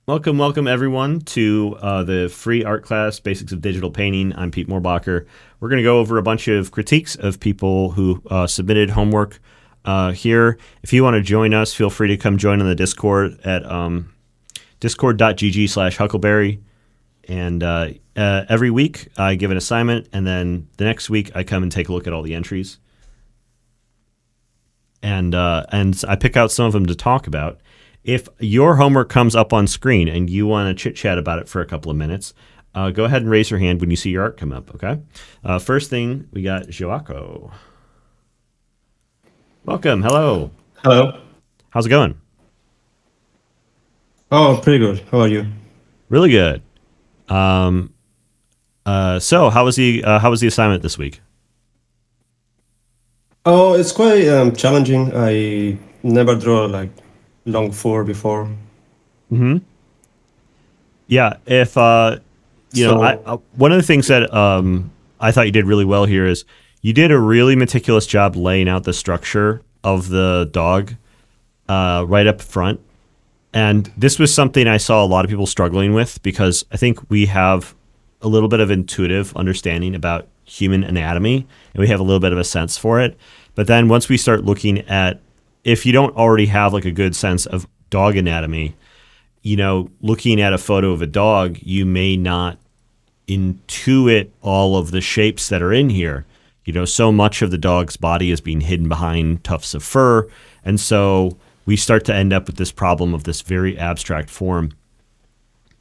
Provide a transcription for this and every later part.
Welcome everyone to the free art class, Basics of Digital Painting. I'm Pete Moorbacher. We're going to go over a bunch of critiques of people who submitted homework here. If you want to join us, feel free to come join on the Discord at discord.gg/Huckleberry. And every week I give an assignment, and then the next week I come and take a look at all the entries. And I pick out some of them to talk about. If your homework comes up on screen and you want to chit-chat about it for a couple of minutes, go ahead and raise your hand when you see your art come up, okay? First thing, we got Joaco. Welcome. Hello. Hello. How's it going? Oh, pretty good. How are you? Really good. So how was the assignment this week? Oh, it's quite challenging. I never draw like long four before. Mm-hmm. Yeah. If So, one of the things that I thought you did really well here is you did a really meticulous job laying out the structure of the dog right up front. And this was something I saw a lot of people struggling with because I think we have a little bit of intuitive understanding about human anatomy and we have a little bit of a sense for it. But then once we start looking at, if you don't already have like a good sense of dog anatomy, looking at a photo of a dog, you may not intuit all of the shapes that are in here. So much of the dog's body is being hidden behind tufts of fur. And so we start to end up with this problem of this very abstract form.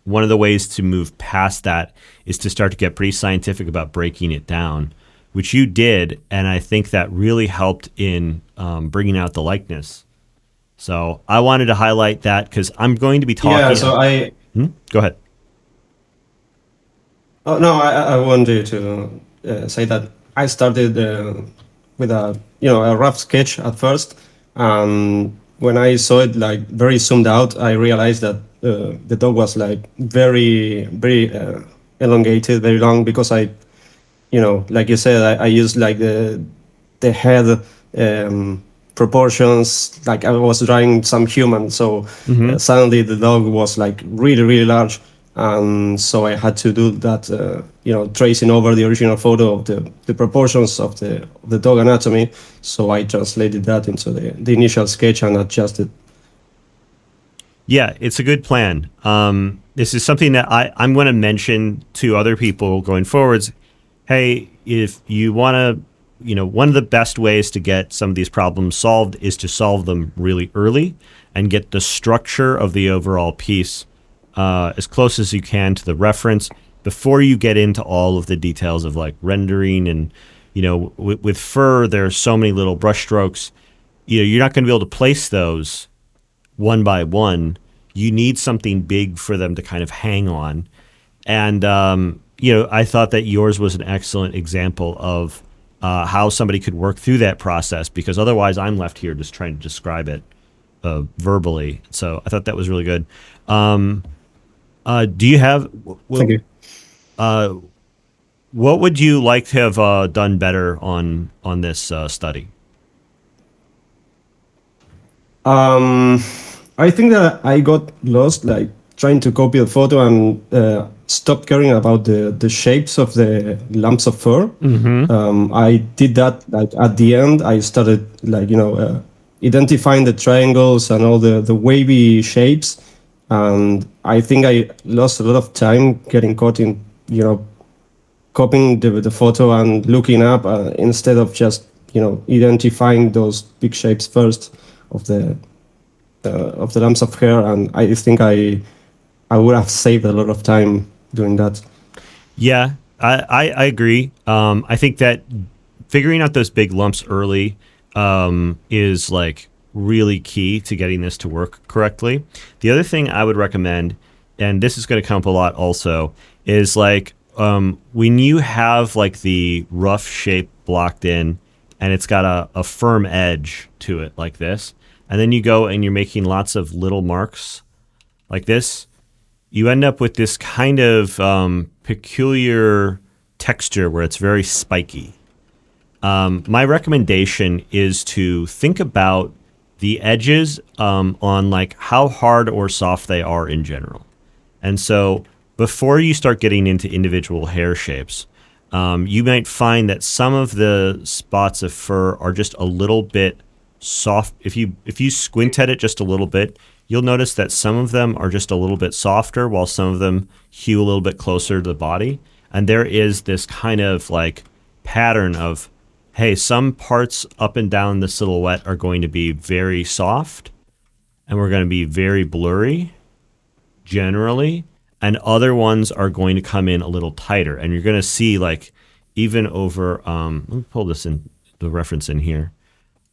One of the ways to move past that is to start to get pretty scientific about breaking it down, which you did. And I think that really helped in bringing out the likeness. So I wanted to highlight that because I'm going to be yeah, talking. so I, Go ahead. oh, no, I wanted to say that I started with a rough sketch at first. When I saw it like very zoomed out, I realized that the dog was like very elongated, very long because like you said, I used like the head proportions, like I was drawing some human, so Mm-hmm. suddenly the dog was like really large, and so I had to do that, tracing over the original photo of the proportions of the dog anatomy. So I translated that into the initial sketch and adjusted. Yeah, it's a good plan. This is something that I'm going to mention to other people going forwards. Hey, if you want to, one of the best ways to get some of these problems solved is to solve them really early and get the structure of the overall piece as close as you can to the reference before you get into all of the details of like rendering and, with fur, there are so many little brush strokes. You're not going to be able to place those one by one. You need something big for them to kind of hang on. And, I thought that yours was an excellent example of how somebody could work through that process because otherwise I'm left here just trying to describe it verbally. So I thought that was really good. Do you have, Thank you. what would you like to have done better on this study? Um, I think that I got lost, like trying to copy the photo and stopped caring about the shapes of the lumps of fur. Mm-hmm. I did that like at the end. I started like identifying the triangles and all the wavy shapes, and I think I lost a lot of time getting caught in copying the photo and looking up instead of just identifying those big shapes first of the lumps of hair. And I think I would have saved a lot of time doing that. Yeah, I agree. I think that figuring out those big lumps early is like really key to getting this to work correctly. The other thing I would recommend, and this is going to come up a lot also, is like when you have like the rough shape blocked in and it's got a firm edge to it like this, and then you go and you're making lots of little marks like this, you end up with this kind of peculiar texture where it's very spiky. My recommendation is to think about the edges on like how hard or soft they are in general. And so before you start getting into individual hair shapes, you might find that some of the spots of fur are just a little bit soft. If you squint at it just a little bit, you'll notice that some of them are just a little bit softer, while some of them hew a little bit closer to the body. And there is this kind of like pattern of, hey, some parts up and down the silhouette are going to be very soft, and we're going to be very blurry generally, and other ones are going to come in a little tighter. And you're going to see, like, even over, let me pull this in, the reference in here.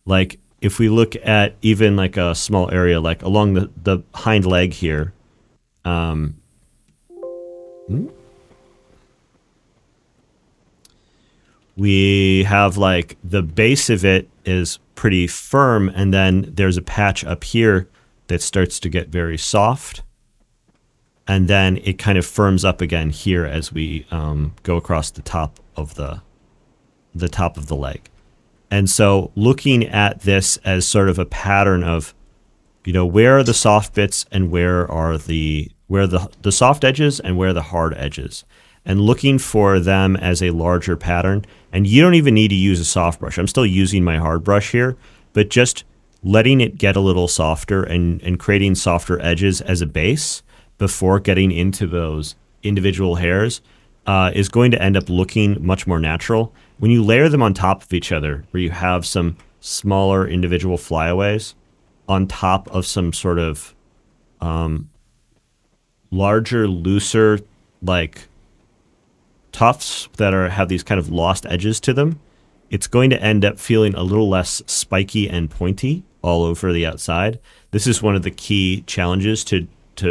Like, if we look at even like a small area, like along the hind leg here, we have like the base of it is pretty firm, and then there's a patch up here that starts to get very soft. And then it kind of firms up again here as we go across the top of the leg. And so looking at this as sort of a pattern of, where are the soft bits and where are the soft edges and where are the hard edges, and looking for them as a larger pattern. And you don't even need to use a soft brush. I'm still using my hard brush here, but just letting it get a little softer and creating softer edges as a base before getting into those individual hairs is going to end up looking much more natural. When you layer them on top of each other, where you have some smaller individual flyaways on top of some sort of larger, looser, like tufts that have these kind of lost edges to them, it's going to end up feeling a little less spiky and pointy all over the outside. This is one of the key challenges to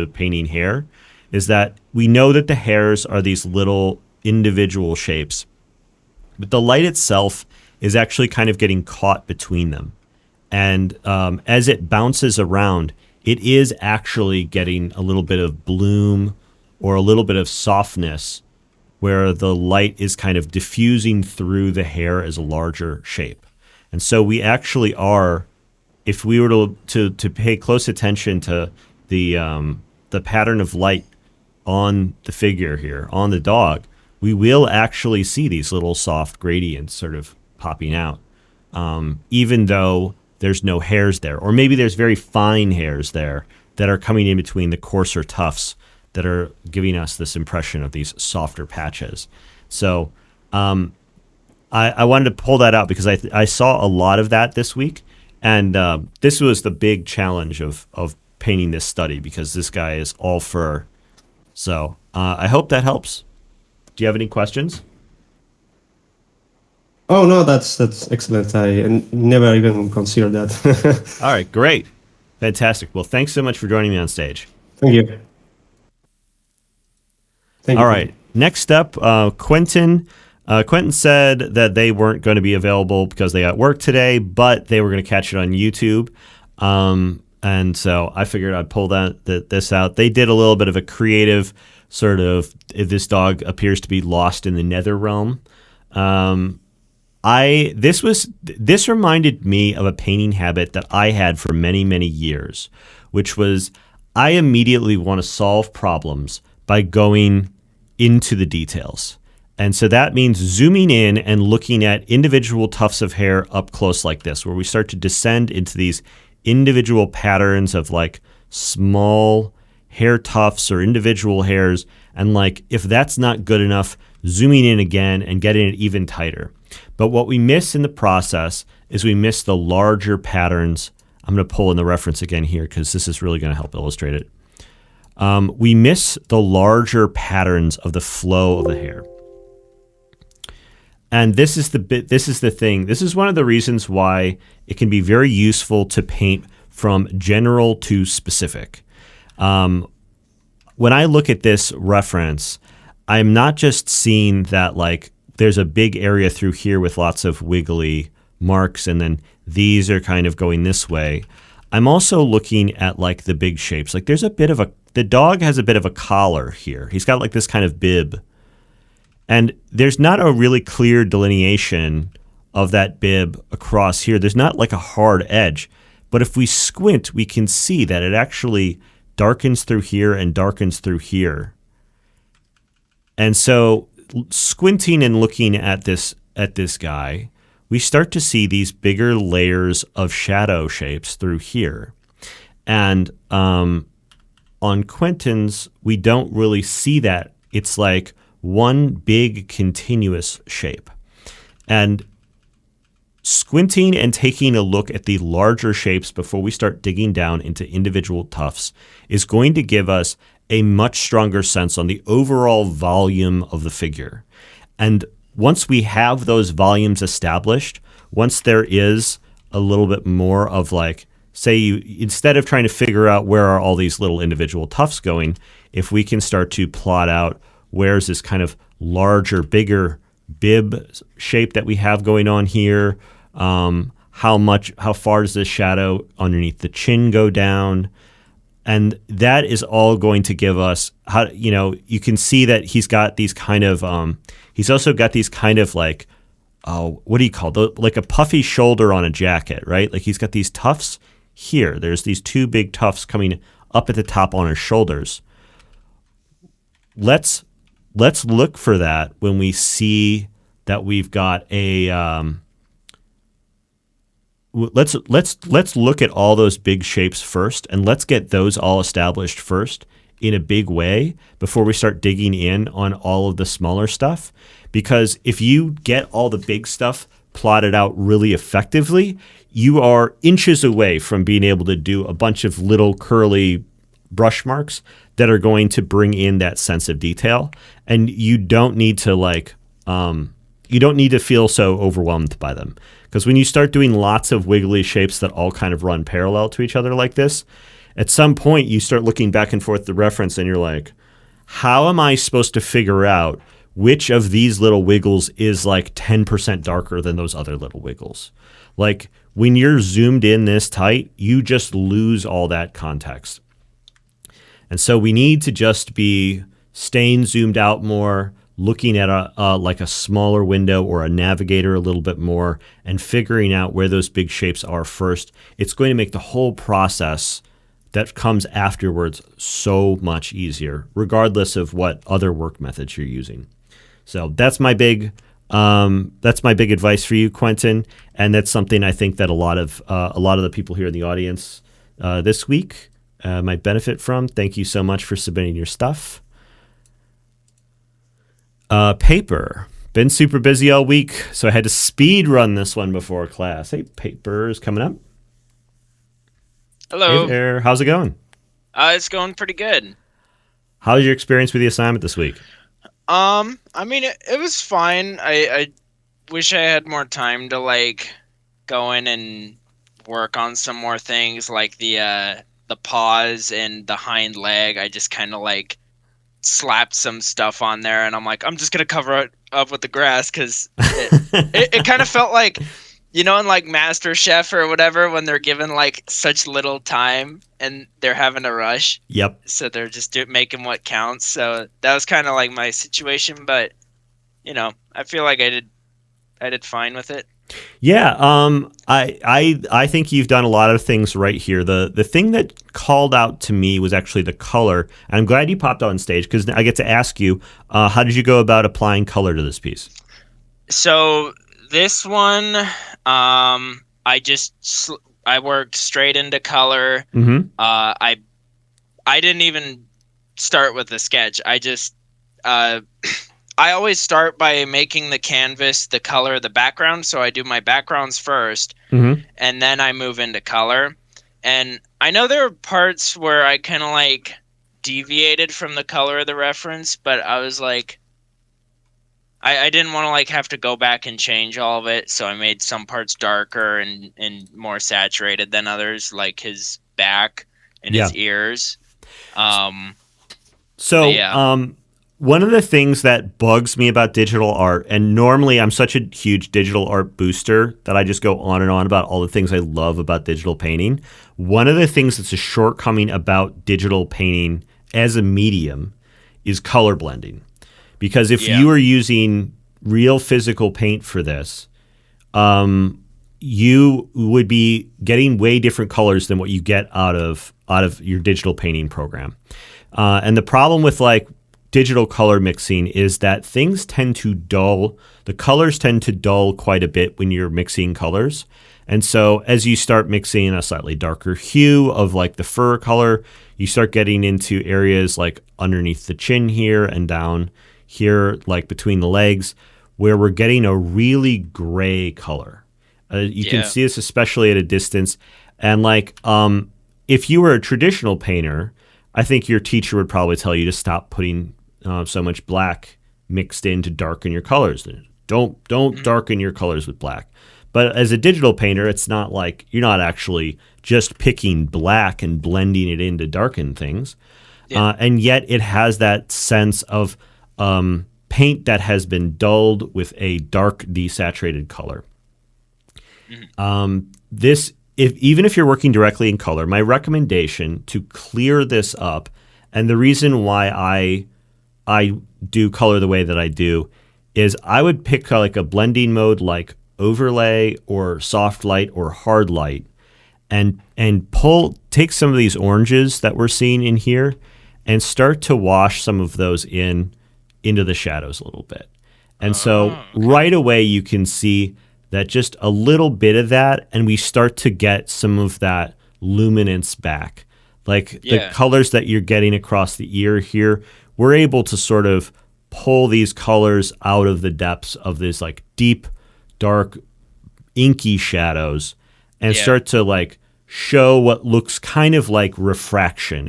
painting hair, is that we know that the hairs are these little individual shapes, but the light itself is actually kind of getting caught between them. And as it bounces around, it is actually getting a little bit of bloom or a little bit of softness where the light is kind of diffusing through the hair as a larger shape. And so we actually are, if we were to pay close attention to the pattern of light on the figure here, on the dog, we will actually see these little soft gradients sort of popping out, even though there's no hairs there. Or maybe there's very fine hairs there that are coming in between the coarser tufts that are giving us this impression of these softer patches. So I wanted to pull that out because I saw a lot of that this week. And this was the big challenge of painting this study, because this guy is all fur. So I hope that helps. Do you have any questions? Oh no, that's excellent. I never even considered that. All right, great. Fantastic. Well, thanks so much for joining me on stage. Thank you. All right. Next up, Quentin. Quentin said that they weren't going to be available because they got work today, but they were going to catch it on YouTube. And so I figured I'd pull this out. They did a little bit of a creative sort of, this dog appears to be lost in the nether realm. This reminded me of a painting habit that I had for many, many years, which was I immediately want to solve problems by going into the details. And so that means zooming in and looking at individual tufts of hair up close like this, where we start to descend into these individual patterns of like small hair tufts or individual hairs. And like, if that's not good enough, zooming in again and getting it even tighter. But what we miss in the process is we miss the larger patterns. I'm going to pull in the reference again here because this is really going to help illustrate it. We miss the larger patterns of the flow of the hair. And this is the thing. This is one of the reasons why it can be very useful to paint from general to specific. When I look at this reference, I'm not just seeing that like there's a big area through here with lots of wiggly marks, and then these are kind of going this way. I'm also looking at like the big shapes. Like there's the dog has a bit of a collar here. He's got like this kind of bib. And there's not a really clear delineation of that bib across here. There's not like a hard edge. But if we squint, we can see that it actually darkens through here and darkens through here. And so squinting and looking at this guy, we start to see these bigger layers of shadow shapes through here. And on Quentin's, we don't really see that. It's like one big continuous shape. And squinting and taking a look at the larger shapes before we start digging down into individual tufts is going to give us a much stronger sense on the overall volume of the figure. And once we have those volumes established, once there is a little bit more of like, say you, instead of trying to figure out where are all these little individual tufts going, if we can start to plot out where's this kind of larger, bigger bib shape that we have going on here, how far does this shadow underneath the chin go down? And that is all going to give us how, you can see that he's got these kind of, he's also got these kind of like, what do you call it? Like a puffy shoulder on a jacket, right? Like he's got these tufts here. There's these two big tufts coming up at the top on his shoulders. Let's look for that when we see that we've got a, let's look at all those big shapes first, and let's get those all established first in a big way before we start digging in on all of the smaller stuff. Because if you get all the big stuff plotted out really effectively, you are inches away from being able to do a bunch of little curly brush marks that are going to bring in that sense of detail. And you don't need to feel so overwhelmed by them. Because when you start doing lots of wiggly shapes that all kind of run parallel to each other like this, at some point you start looking back and forth the reference and you're like, how am I supposed to figure out which of these little wiggles is like 10% darker than those other little wiggles? Like when you're zoomed in this tight, you just lose all that context. And so we need to just be staying zoomed out more, looking at like a smaller window or a navigator a little bit more and figuring out where those big shapes are first. It's going to make the whole process that comes afterwards so much easier, regardless of what other work methods you're using. So that's my big advice for you, Quentin, and that's something I think that a lot of the people here in the audience this week might benefit from. Thank you so much for submitting your stuff. Paper. Been super busy all week, so I had to speed run this one before class. Hey, Paper is coming up. Hello. Hey there. How's it going? It's going pretty good. How's your experience with the assignment this week? I mean, it was fine. I wish I had more time to like go in and work on some more things, like the paws and the hind leg. I just kind of like slapped some stuff on there, and I'm like, I'm just gonna cover it up with the grass because it kind of felt like, in like Master Chef or whatever, when they're given like such little time and they're having to rush. Yep. So they're just making what counts. So that was kind of like my situation, but I feel like I did fine with it. Yeah, I think you've done a lot of things right here. The thing that called out to me was actually the color, and I'm glad you popped on stage because I get to ask you, how did you go about applying color to this piece? So this one, I worked straight into color. Mm-hmm. I didn't even start with the sketch. I always start by making the canvas the color of the background, so I do my backgrounds first, Mm-hmm. and then I move into color. And I know there were parts where I kind of like deviated from the color of the reference, but I was like, I didn't want to like have to go back and change all of it, so I made some parts darker and more saturated than others, like his back and his ears. One of the things that bugs me about digital art, and normally I'm such a huge digital art booster that I just go on and on about all the things I love about digital painting. One of the things that's a shortcoming about digital painting as a medium is color blending. Because if you are using real physical paint for this, you would be getting way different colors than what you get out of your digital painting program. And the problem with like digital color mixing is that things tend to dull. The colors tend to dull quite a bit when you're mixing colors. And so as you start mixing a slightly darker hue of like the fur color, you start getting into areas like underneath the chin here and down here, like between the legs, where we're getting a really gray color. You can see this especially at a distance. And like, if you were a traditional painter, I think your teacher would probably tell you to stop putting so much black mixed in to darken your colors. Don't darken your colors with black. But as a digital painter, it's not like you're not actually just picking black and blending it in to darken things. And yet it has that sense of paint that has been dulled with a dark desaturated color. Even if you're working directly in color, my recommendation to clear this up, and the reason why I do color the way that I do, is I would pick like a blending mode like overlay or soft light or hard light, and take some of these oranges that we're seeing in here and start to wash some of those into the shadows a little bit. And so right away you can see that just a little bit of that, and we start to get some of that luminance back. Like the colors that you're getting across the ear here, we're able to sort of pull these colors out of the depths of this like deep, dark, inky shadows and start to like show what looks kind of like refraction.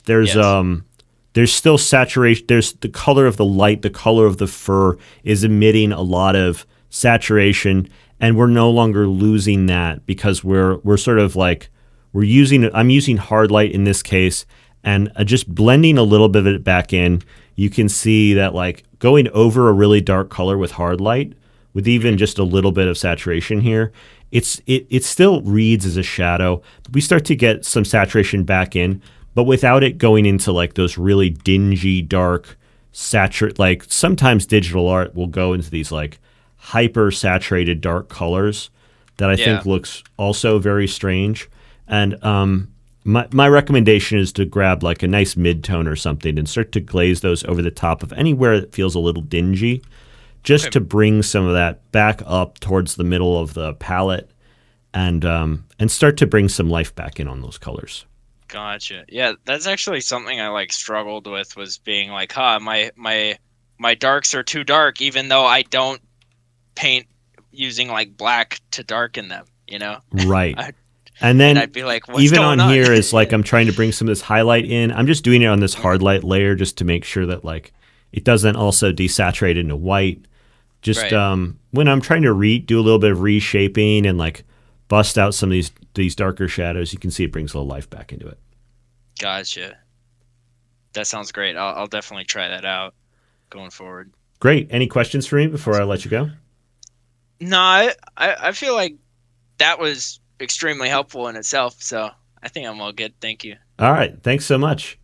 There's still saturation. There's the color of the light, the color of the fur is emitting a lot of saturation, and we're no longer losing that because we're sort of like I'm using hard light in this case, and just blending a little bit of it back in. You can see that like going over a really dark color with hard light with even just a little bit of saturation here, it still reads as a shadow, but we start to get some saturation back in, but without it going into like those really dingy, dark, like sometimes digital art will go into these like hyper saturated dark colors that I think looks also very strange. And my recommendation is to grab like a nice mid-tone or something and start to glaze those over the top of anywhere that feels a little dingy, just to bring some of that back up towards the middle of the palette and start to bring some life back in on those colors. Gotcha. Yeah, that's actually something I like struggled with, was being like, my darks are too dark, even though I don't paint using like black to darken them, you know? Right. And then I'd be like, what's even going on here is like I'm trying to bring some of this highlight in. I'm just doing it on this hard light layer just to make sure that like it doesn't also desaturate into white. Just when I'm trying to do a little bit of reshaping and like bust out some of these darker shadows, you can see it brings a little life back into it. Gotcha. That sounds great. I'll definitely try that out going forward. Great. Any questions for me before I let you go? No, I feel like that was extremely helpful in itself, so I think I'm all good. Thank you. All right. Thanks so much.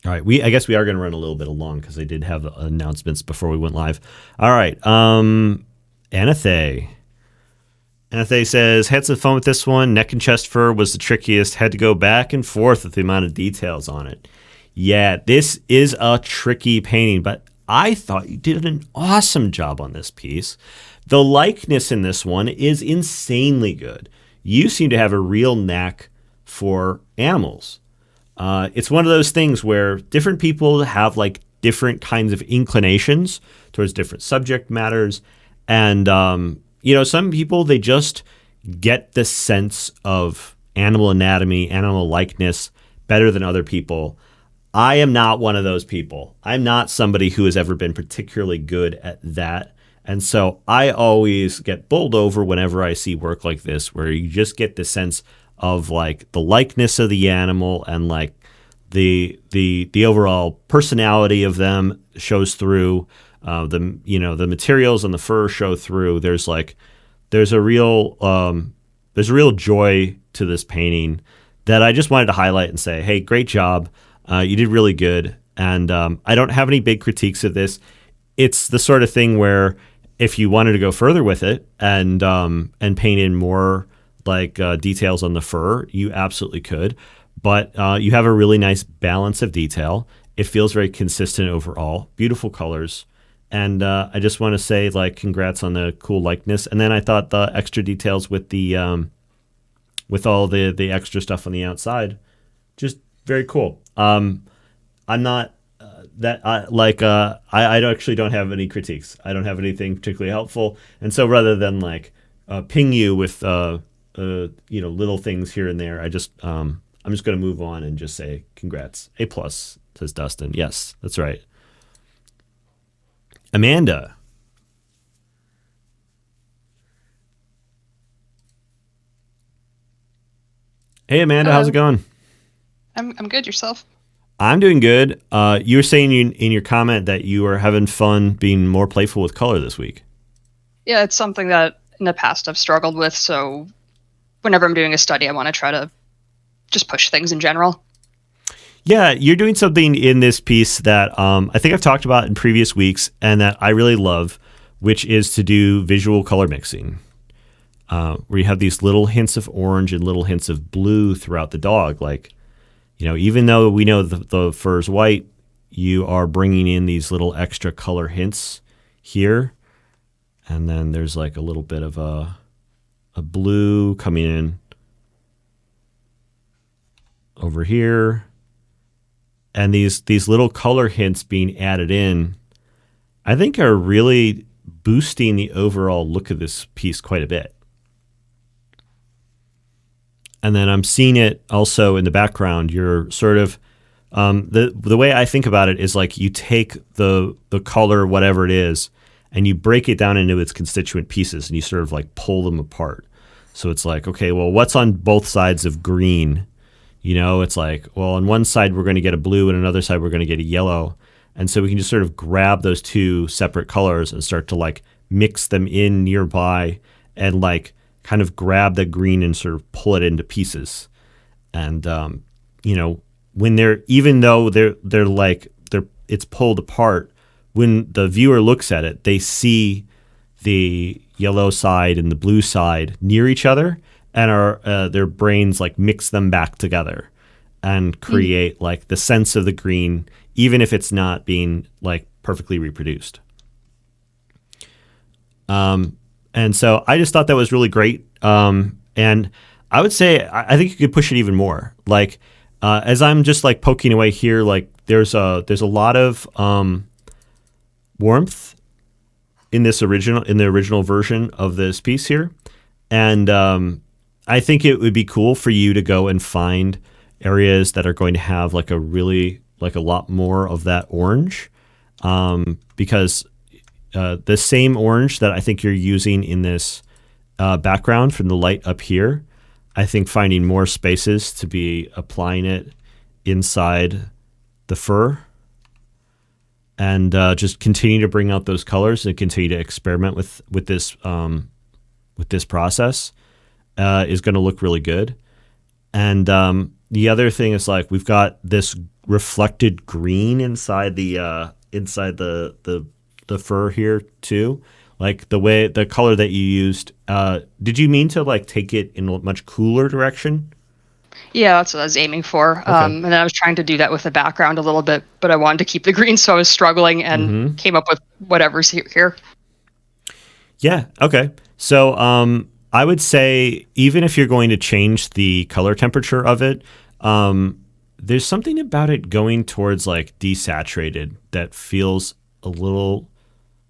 All right. I guess we are going to run a little bit along because I did have announcements before we went live. All right. Anathay. Anathay says, had some fun with this one. Neck and chest fur was the trickiest. Had to go back and forth with the amount of details on it. Yeah, this is a tricky painting, but I thought you did an awesome job on this piece. The likeness in this one is insanely good. You seem to have a real knack for animals. It's one of those things where different people have like different kinds of inclinations towards different subject matters. And, some people, they just get the sense of animal anatomy, animal likeness better than other people. I am not one of those people. I'm not somebody who has ever been particularly good at that. And so I always get bowled over whenever I see work like this, where you just get the sense of like the likeness of the animal and like the overall personality of them shows through. The materials and the fur show through. There's a real joy to this painting that I just wanted to highlight and say, hey, great job. You did really good. And I don't have any big critiques of this. It's the sort of thing where if you wanted to go further with it and paint in more like details on the fur, you absolutely could. But you have a really nice balance of detail. It feels very consistent overall. Beautiful colors. And I just want to say, like, congrats on the cool likeness. And then I thought the extra details with the with all the extra stuff on the outside, just very cool. I'm not I actually don't have any critiques. I don't have anything particularly helpful. And so rather than like ping you with little things here and there, I'm just going to move on and just say congrats. A plus, says Dustin. Yes, that's right. Amanda. Hey, Amanda, how's it going? I'm good. Yourself? I'm doing good. You were saying in your comment that you are having fun being more playful with color this week. Yeah, it's something that in the past I've struggled with. So whenever I'm doing a study, I want to try to just push things in general. Yeah, you're doing something in this piece that I think I've talked about in previous weeks and that I really love, which is to do visual color mixing, where you have these little hints of orange and little hints of blue throughout the dog. Like, even though we know the fur's white, you are bringing in these little extra color hints here. And then there's like a little bit of a blue coming in over here. And these little color hints being added in, I think are really boosting the overall look of this piece quite a bit. And then I'm seeing it also in the background. You're sort of the way I think about it is like you take the color, whatever it is, and you break it down into its constituent pieces and you sort of like pull them apart. So it's like, okay, well, what's on both sides of green? It's like, well, on one side we're going to get a blue and another side we're going to get a yellow. And so we can just sort of grab those two separate colors and start to like mix them in nearby and like kind of grab the green and sort of pull it into pieces. And, when even though it's pulled apart, when the viewer looks at it, they see the yellow side and the blue side near each other, and their brains like mix them back together and create like the sense of the green, even if it's not being like perfectly reproduced. And so I just thought that was really great. And I would say I think you could push it even more. Like as I'm just like poking away here, like there's a lot of warmth in the original version of this piece here, and I think it would be cool for you to go and find areas that are going to have like a lot more of that orange, because the same orange that I think you're using in this background from the light up here, I think finding more spaces to be applying it inside the fur and just continue to bring out those colors and continue to experiment with this process is going to look really good. And the other thing is like we've got this reflected green inside the fur here too. Like the color that you used. Did you mean to like take it in a much cooler direction? Yeah, that's what I was aiming for. Okay. And then I was trying to do that with the background a little bit, but I wanted to keep the green, so I was struggling and came up with whatever's here. Yeah. Okay. So I would say even if you're going to change the color temperature of it, there's something about it going towards like desaturated that feels a little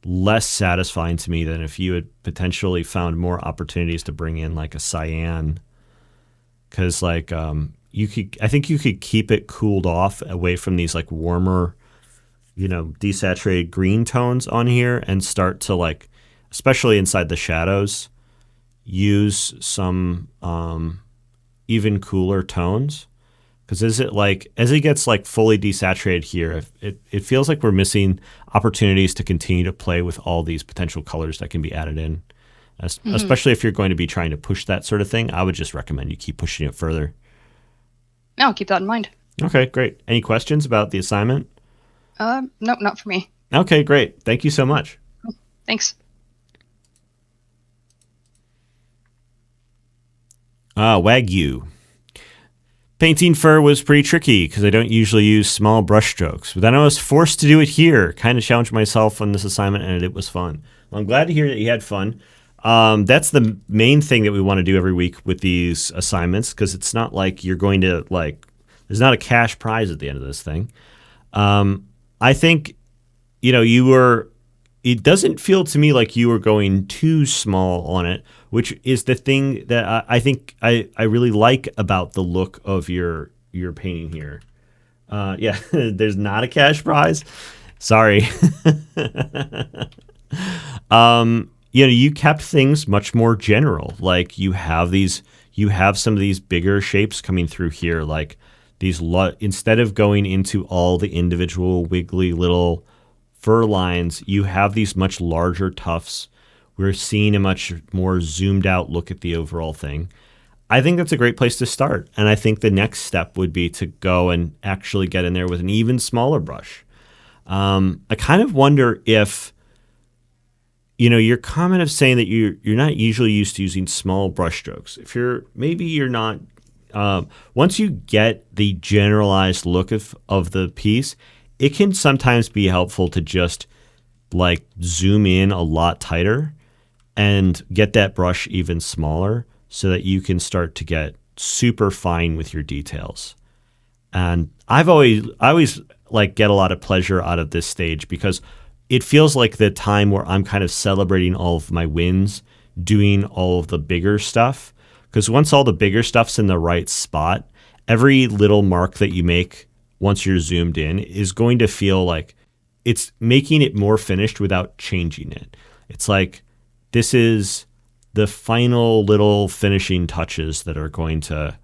less satisfying to me than if you had potentially found more opportunities to bring in like a cyan. Because like I think you could keep it cooled off away from these like warmer, desaturated green tones on here and start to like, especially inside the shadows, use some even cooler tones. Because as it gets like fully desaturated here, it feels like we're missing opportunities to continue to play with all these potential colors that can be added in. Especially if you're going to be trying to push that sort of thing, I would just recommend you keep pushing it further. No, I'll keep that in mind. Okay, great. Any questions about the assignment? No, not for me. Okay, great. Thank you so much. Thanks. Wagyu. Painting fur was pretty tricky because I don't usually use small brush strokes. But then I was forced to do it here. Kind of challenged myself on this assignment, and it was fun. Well, I'm glad to hear that you had fun. That's the main thing that we want to do every week with these assignments, because it's not like you're going to, like, there's not a cash prize at the end of this thing. I think, it doesn't feel to me like you were going too small on it, which is the thing that I think I really like about the look of your painting here. Yeah, there's not a cash prize. Sorry. You kept things much more general. Like you have some of these bigger shapes coming through here, like these instead of going into all the individual wiggly little fur lines, you have these much larger tufts. We're seeing a much more zoomed out look at the overall thing. I think that's a great place to start. And I think the next step would be to go and actually get in there with an even smaller brush. I kind of wonder if, your comment of saying that you're not usually used to using small brush strokes. If you're not, once you get the generalized look of the piece, it can sometimes be helpful to just like zoom in a lot tighter and get that brush even smaller so that you can start to get super fine with your details. And I always like get a lot of pleasure out of this stage because it feels like the time where I'm kind of celebrating all of my wins, doing all of the bigger stuff. Because once all the bigger stuff's in the right spot, every little mark that you make once you're zoomed in is going to feel like it's making it more finished without changing it. It's like this is the final little finishing touches that are going to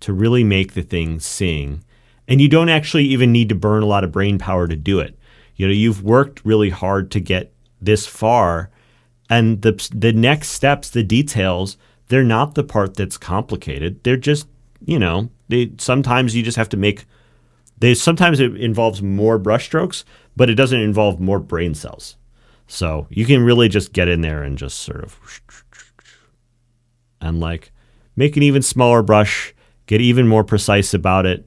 really make the thing sing. And you don't actually even need to burn a lot of brain power to do it. You've worked really hard to get this far, and the next steps, the details, they're not the part that's complicated. They're just, sometimes you just have to make. Sometimes it involves more brush strokes, but it doesn't involve more brain cells. So you can really just get in there and just sort of and like make an even smaller brush, get even more precise about it,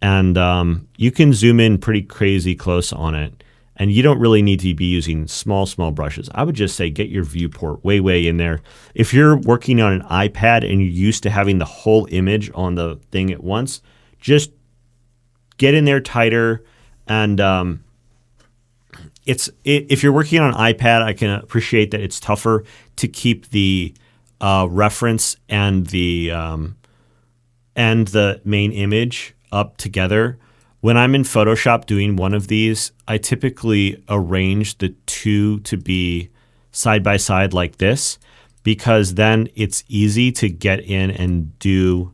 and you can zoom in pretty crazy close on it. And you don't really need to be using small brushes. I would just say get your viewport way in there. If you're working on an iPad and you're used to having the whole image on the thing at once, just get in there tighter. And if you're working on an iPad, I can appreciate that it's tougher to keep the reference and the main image up together. When I'm in Photoshop doing one of these, I typically arrange the two to be side by side like this, because then it's easy to get in and do.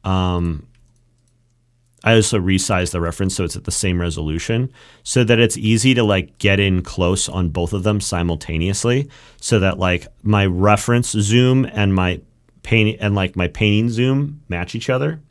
I also resize the reference so it's at the same resolution, so that it's easy to like get in close on both of them simultaneously, so that like my reference zoom and my painting zoom match each other.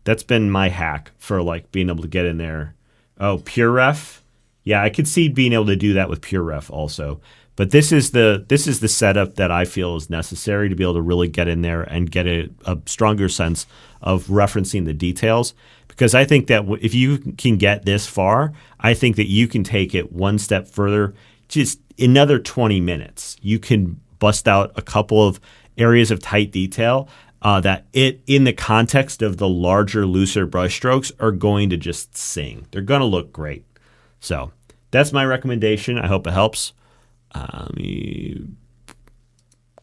That's been my hack for like being able to get in there. Oh, PureRef. Yeah, I could see being able to do that with PureRef also. But this is the setup that I feel is necessary to be able to really get in there and get a stronger sense of referencing the details. Because I think that if you can get this far, I think that you can take it one step further. Just another 20 minutes, you can bust out a couple of areas of tight detail that in the context of the larger, looser brush strokes are going to just sing. They're going to look great. So that's my recommendation. I hope it helps. Let me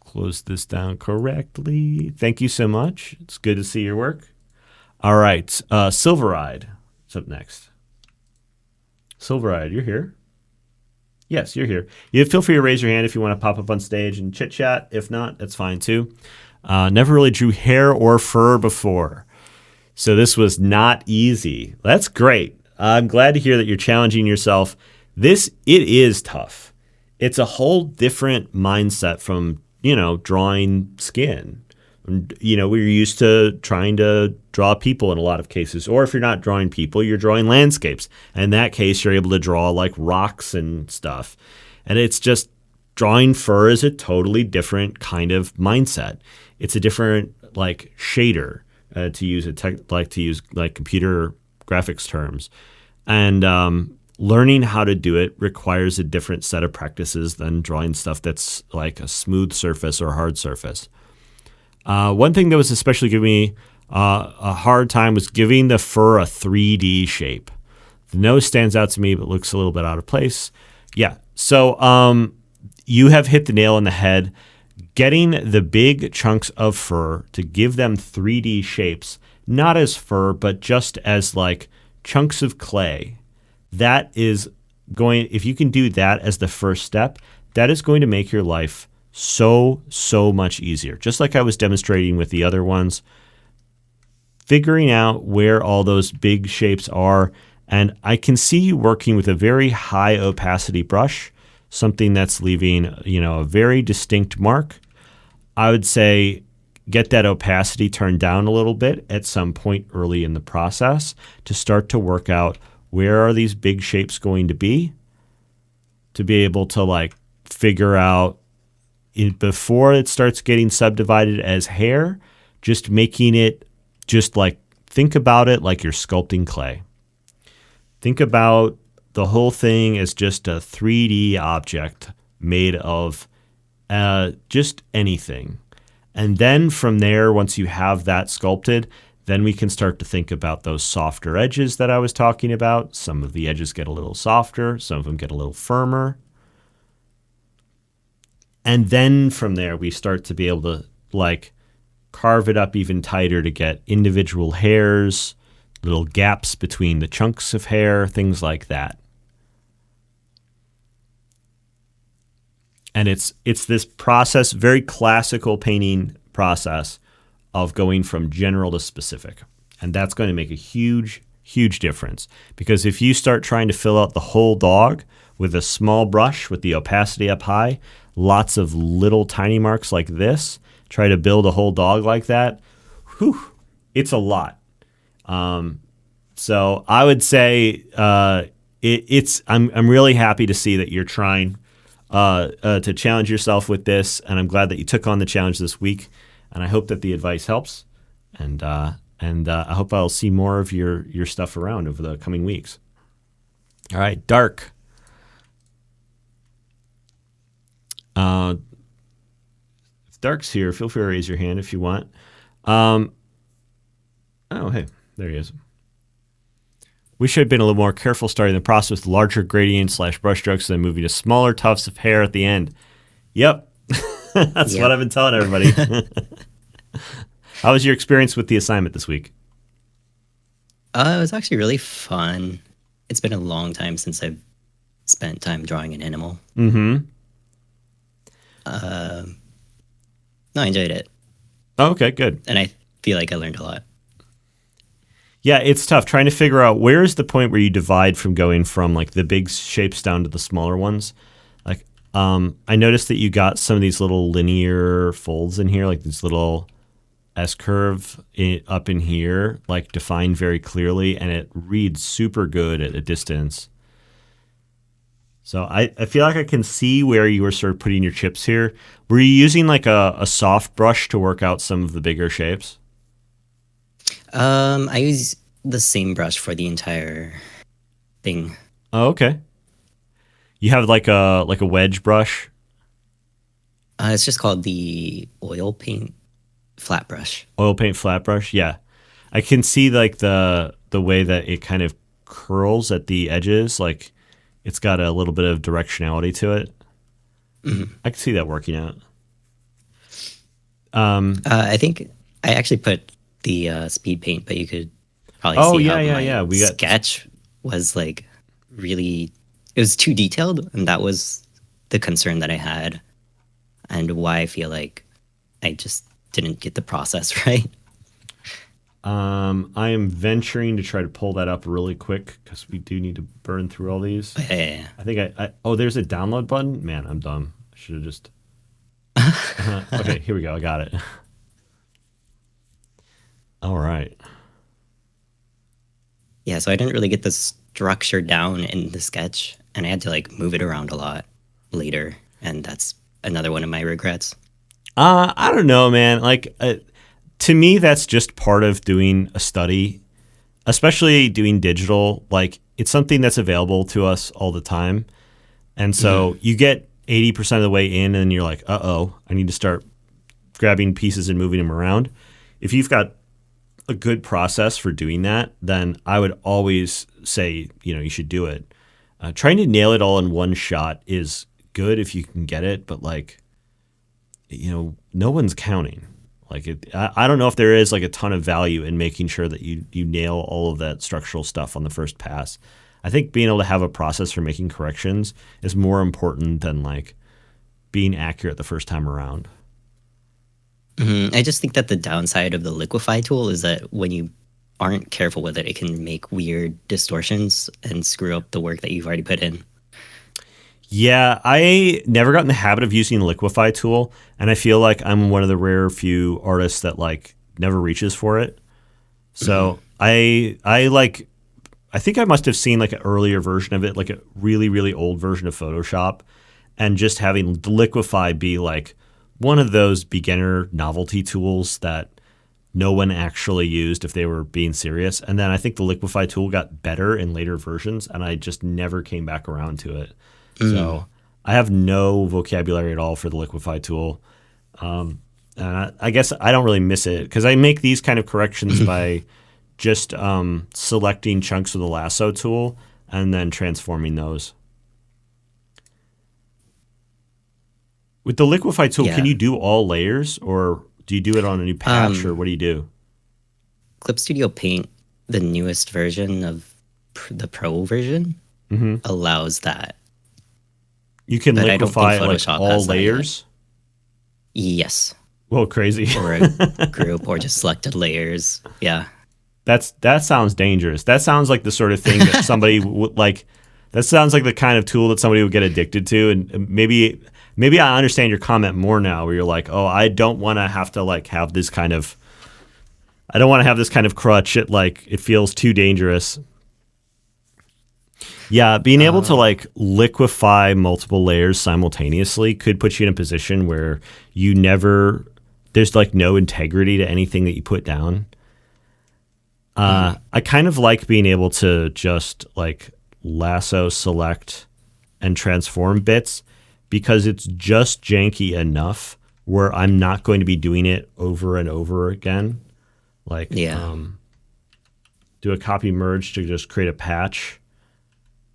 close this down correctly. Thank you so much. It's good to see your work. All right. Silveride. What's up next? Silveride, you're here? Yes, you're here. You feel free to raise your hand if you want to pop up on stage and chit chat. If not, that's fine too. Never really drew hair or fur before, so this was not easy. That's great. I'm glad to hear that you're challenging yourself. It is tough. It's a whole different mindset from, drawing skin. We're used to trying to draw people in a lot of cases, or if you're not drawing people, you're drawing landscapes. And in that case, you're able to draw like rocks and stuff. And it's just drawing fur is a totally different kind of mindset. It's a different like shader, to use like computer graphics terms, and learning how to do it requires a different set of practices than drawing stuff that's like a smooth surface or hard surface. One thing that was especially giving me a hard time was giving the fur a 3D shape. The nose stands out to me, but looks a little bit out of place. Yeah. So you have hit the nail on the head. Getting the big chunks of fur to give them 3D shapes, not as fur, but just as like chunks of clay. That is going, if you can do that as the first step, that is going to make your life so much easier. Just like I was demonstrating with the other ones, figuring out where all those big shapes are. And I can see you working with a very high opacity brush, something that's leaving, a very distinct mark. I would say get that opacity turned down a little bit at some point early in the process to start to work out where are these big shapes going to be able to like figure out before it starts getting subdivided as hair, just making it just like, think about it like you're sculpting clay. Think about the whole thing as just a 3D object made of just anything. And then from there, once you have that sculpted, then we can start to think about those softer edges that I was talking about. Some of the edges get a little softer. Some of them get a little firmer. And then from there, we start to be able to like carve it up even tighter to get individual hairs, little gaps between the chunks of hair, things like that. And it's this process, very classical painting process of going from general to specific. And that's going to make a huge difference. Because if you start trying to fill out the whole dog with a small brush with the opacity up high, lots of little tiny marks like this, try to build a whole dog like that, it's a lot. So I would say I'm really happy to see that you're trying to challenge yourself with this, and I'm glad that you took on the challenge this week. And I hope that the advice helps, and I hope I'll see more of your stuff around over the coming weeks. All right, Dark. If Dark's here, feel free to raise your hand if you want. Oh, hey, there he is. Wish I'd been a little more careful starting the process with larger gradients / brush strokes and then moving to smaller tufts of hair at the end. Yep. That's what I've been telling everybody. How was your experience with the assignment this week? It was actually really fun. It's been a long time since I've spent time drawing an animal. Mm-hmm. No, I enjoyed it. Oh, okay, good. And I feel like I learned a lot. Yeah, it's tough trying to figure out where is the point where you divide from going from like the big shapes down to the smaller ones. Like, I noticed that you got some of these little linear folds in here, like this little S-curve up in here, like defined very clearly, and it reads super good at a distance. So I feel like I can see where you were sort of putting your chips here. Were you using like a soft brush to work out some of the bigger shapes? I use the same brush for the entire thing. Oh, okay. You have like a wedge brush? It's just called the oil paint flat brush. Oil paint flat brush, yeah. I can see like the way that it kind of curls at the edges, like it's got a little bit of directionality to it. Mm-hmm. I can see that working out. I think I actually put the speed paint, but you could probably see how my sketch was like really, it was too detailed, and that was the concern that I had, and why I feel like I just didn't get the process right. I am venturing to try to pull that up really quick because we do need to burn through all these. Yeah. I think there's a download button. Man, I'm dumb. I should have just. Okay, here we go. I got it. All right. Yeah, so I didn't really get the structure down in the sketch, and I had to like move it around a lot later, and that's another one of my regrets. I don't know, man. Like to me, that's just part of doing a study, especially doing digital. Like, it's something that's available to us all the time. And so you get 80% of the way in and you're like, uh-oh, I need to start grabbing pieces and moving them around. If you've got a good process for doing that, then I would always say, you should do it. Trying to nail it all in one shot is good if you can get it, but like, no one's counting. Like, I don't know if there is like a ton of value in making sure that you nail all of that structural stuff on the first pass. I think being able to have a process for making corrections is more important than like being accurate the first time around. I just think that the downside of the liquefy tool is that when you aren't careful with it, it can make weird distortions and screw up the work that you've already put in. Yeah, I never got in the habit of using the liquefy tool, and I feel like I'm one of the rare few artists that like never reaches for it. So I think I must have seen like an earlier version of it, like a really, really old version of Photoshop, and just having the liquefy be like one of those beginner novelty tools that no one actually used if they were being serious. And then I think the liquefy tool got better in later versions, and I just never came back around to it. So I have no vocabulary at all for the liquefy tool. And I guess I don't really miss it because I make these kind of corrections by just selecting chunks of the lasso tool and then transforming those. With the liquefy tool, can you do all layers, or do you do it on a new patch, or what do you do? Clip Studio Paint, the newest version of the Pro version, allows that. You can liquefy like all layers? Yes. Whoa, crazy. Or a group, or just selected layers. Yeah. That sounds dangerous. That sounds like the sort of thing that somebody would like. That sounds like the kind of tool that somebody would get addicted to. And maybe I understand your comment more now, where you're like, oh, I don't want to have to like have this kind of. I don't want to have this kind of crutch. It feels too dangerous. Yeah, being able to like liquefy multiple layers simultaneously could put you in a position where there's like no integrity to anything that you put down. I kind of like being able to just like lasso, select, and transform bits because it's just janky enough where I'm not going to be doing it over and over again. Like, do a copy merge to just create a patch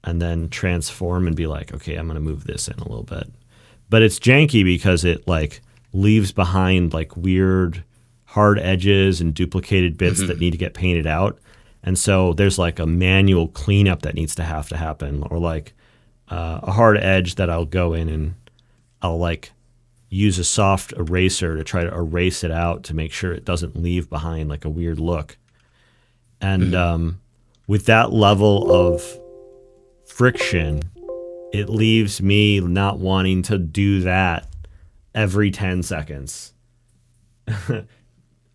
and then transform and be like, okay, I'm going to move this in a little bit. But it's janky because it like leaves behind like weird hard edges and duplicated bits that need to get painted out. And so there's like a manual cleanup that needs to happen, or like a hard edge that I'll go in and I'll like use a soft eraser to try to erase it out to make sure it doesn't leave behind like a weird look. And with that level of friction, it leaves me not wanting to do that every 10 seconds.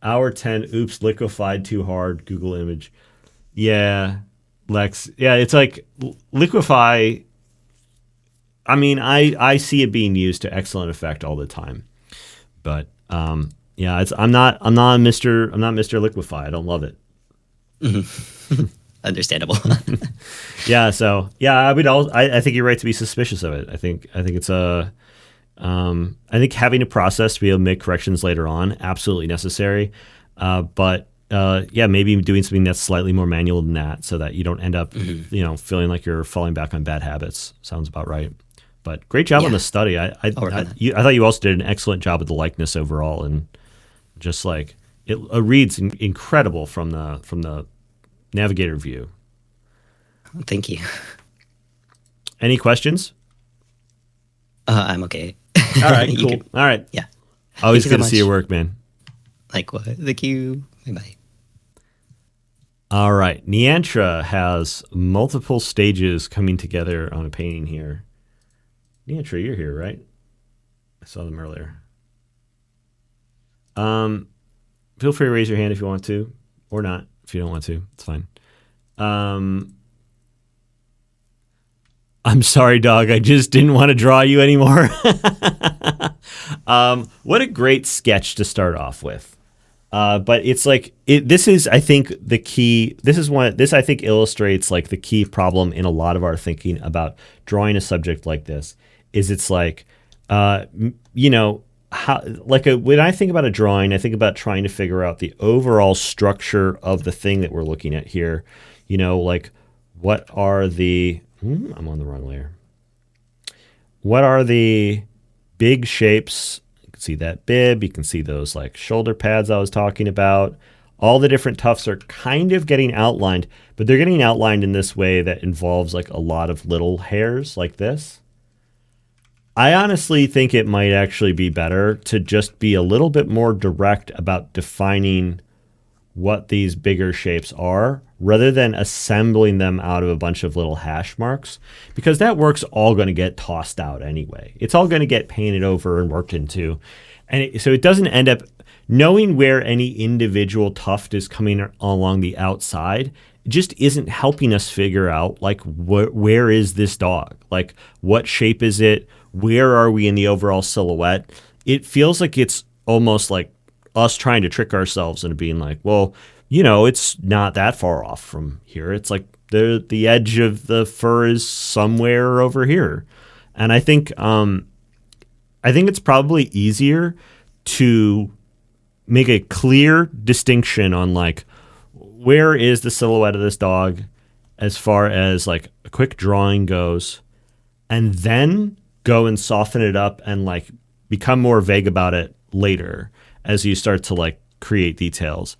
Hour 10, oops, liquefied too hard, Google image. Yeah, Lex. Yeah, it's like liquefy. I mean, I see it being used to excellent effect all the time. But yeah, I'm not Mr. Liquefy. I don't love it. Understandable. Yeah, so yeah, I think you're right to be suspicious of it. I think it's I think having a process to be able to make corrections later on, absolutely necessary. But yeah, maybe doing something that's slightly more manual than that, so that you don't end up, feeling like you're falling back on bad habits. Sounds about right. But great job on the study. I thought you also did an excellent job with the likeness overall, and just like it reads incredible from the navigator view. Thank you. Any questions? I'm okay. All right, cool. All right. Yeah. Always good to see your work, man. Likewise. Thank you. Bye-bye. All right. Neantra has multiple stages coming together on a painting here. Neantra, you're here, right? I saw them earlier. Feel free to raise your hand if you want to, or not if you don't want to. It's fine. I'm sorry, dog. I just didn't want to draw you anymore. What a great sketch to start off with. But it's like this is, I think, the key. This I think illustrates like the key problem in a lot of our thinking about drawing a subject like this. Is it's like, how when I think about a drawing, I think about trying to figure out the overall structure of the thing that we're looking at here. Like what are the I'm on the wrong layer. What are the big shapes? You can see that bib. You can see those like shoulder pads I was talking about. All the different tufts are kind of getting outlined, but they're getting outlined in this way that involves like a lot of little hairs like this. I honestly think it might actually be better to just be a little bit more direct about defining what these bigger shapes are rather than assembling them out of a bunch of little hash marks, because that work's all going to get tossed out anyway. It's all going to get painted over and worked into. So it doesn't end up knowing where any individual tuft is coming along the outside. It just isn't helping us figure out like where is this dog? Like what shape is it? Where are we in the overall silhouette? It feels like it's almost like us trying to trick ourselves into being like, well, it's not that far off from here. It's like the edge of the fur is somewhere over here. And I think it's probably easier to make a clear distinction on like where is the silhouette of this dog as far as like a quick drawing goes, and then go and soften it up and like become more vague about it later as you start to like create details.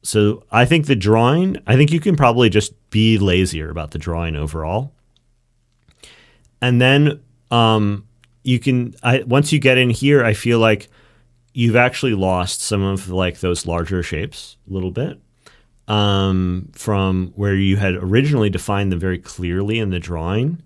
So I think you can probably just be lazier about the drawing overall. And then once you get in here, I feel like you've actually lost some of like those larger shapes a little bit from where you had originally defined them very clearly in the drawing.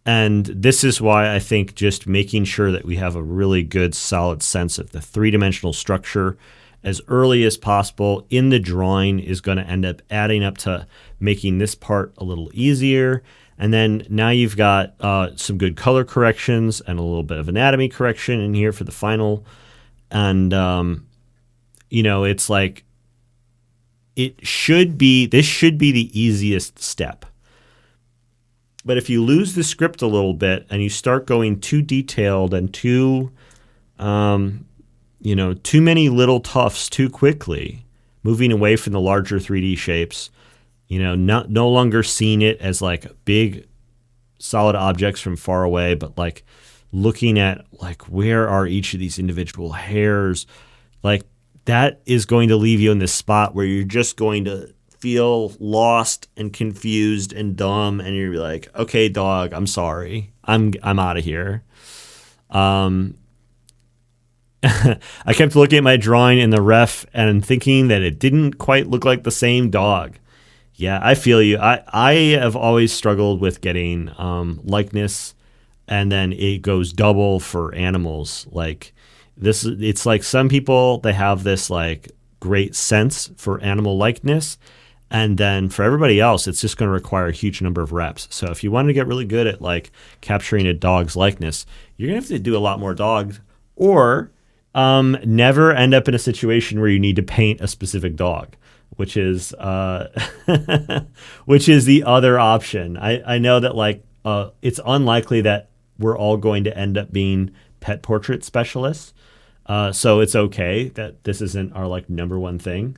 And this is why I think just making sure that we have a really good, solid sense of the three-dimensional structure as early as possible in the drawing is going to end up adding up to making this part a little easier. And then now you've got some good color corrections and a little bit of anatomy correction in here for the final. And, it's like this should be the easiest step. But if you lose the script a little bit and you start going too detailed and too many little tufts too quickly, moving away from the larger 3D shapes, no longer seeing it as like big solid objects from far away, but like looking at like where are each of these individual hairs, like that is going to leave you in this spot where you're just going to feel lost and confused and dumb, and you're like, okay, dog, I'm sorry, I'm out of here. I kept looking at my drawing in the ref and thinking that it didn't quite look like the same dog. Yeah, I feel you. I have always struggled with getting likeness, and then it goes double for animals. Like this, it's like some people, they have this like great sense for animal likeness. And then for everybody else, it's just going to require a huge number of reps. So if you want to get really good at like capturing a dog's likeness, you're going to have to do a lot more dogs, or never end up in a situation where you need to paint a specific dog, which is which is the other option. I know that like it's unlikely that we're all going to end up being pet portrait specialists. So it's okay that this isn't our like number one thing.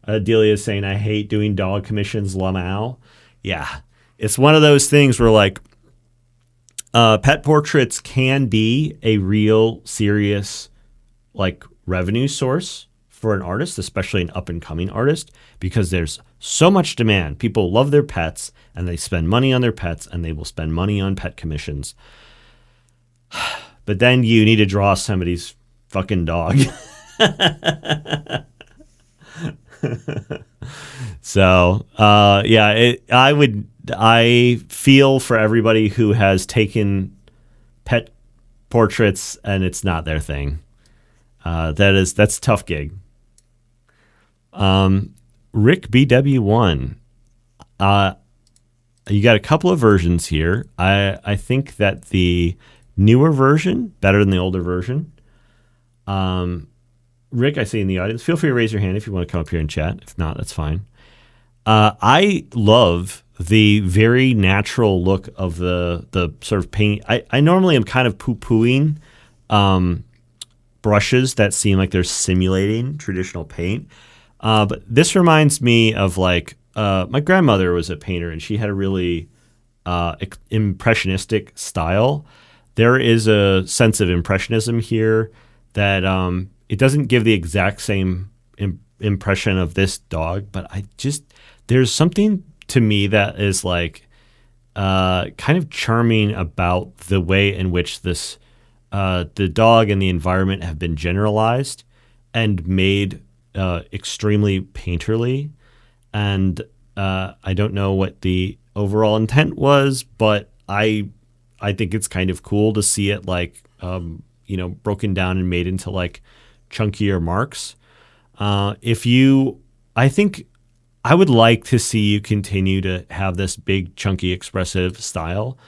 Delia is saying, I hate doing dog commissions, Lamau. Yeah, it's one of those things where like pet portraits can be a real serious like revenue source for an artist, especially an up and coming artist, because there's so much demand. People love their pets and they spend money on their pets, and they will spend money on pet commissions. But then you need to draw somebody's fucking dog. So, I feel for everybody who has taken pet portraits and it's not their thing. That's a tough gig. Rick BW1, you got a couple of versions here. I think that the newer version better than the older version. Rick, I see in the audience. Feel free to raise your hand if you want to come up here and chat. If not, that's fine. I love the very natural look of the sort of paint. I normally am kind of poo-pooing brushes that seem like they're simulating traditional paint. But this reminds me of like my grandmother was a painter, and she had a really impressionistic style. There is a sense of impressionism here that it doesn't give the exact same impression of this dog, but there's something to me that is like kind of charming about the way in which this the dog and the environment have been generalized and made extremely painterly. And I don't know what the overall intent was, but I think it's kind of cool to see it like broken down and made into like chunkier marks. I think I would like to see you continue to have this big, chunky, expressive style,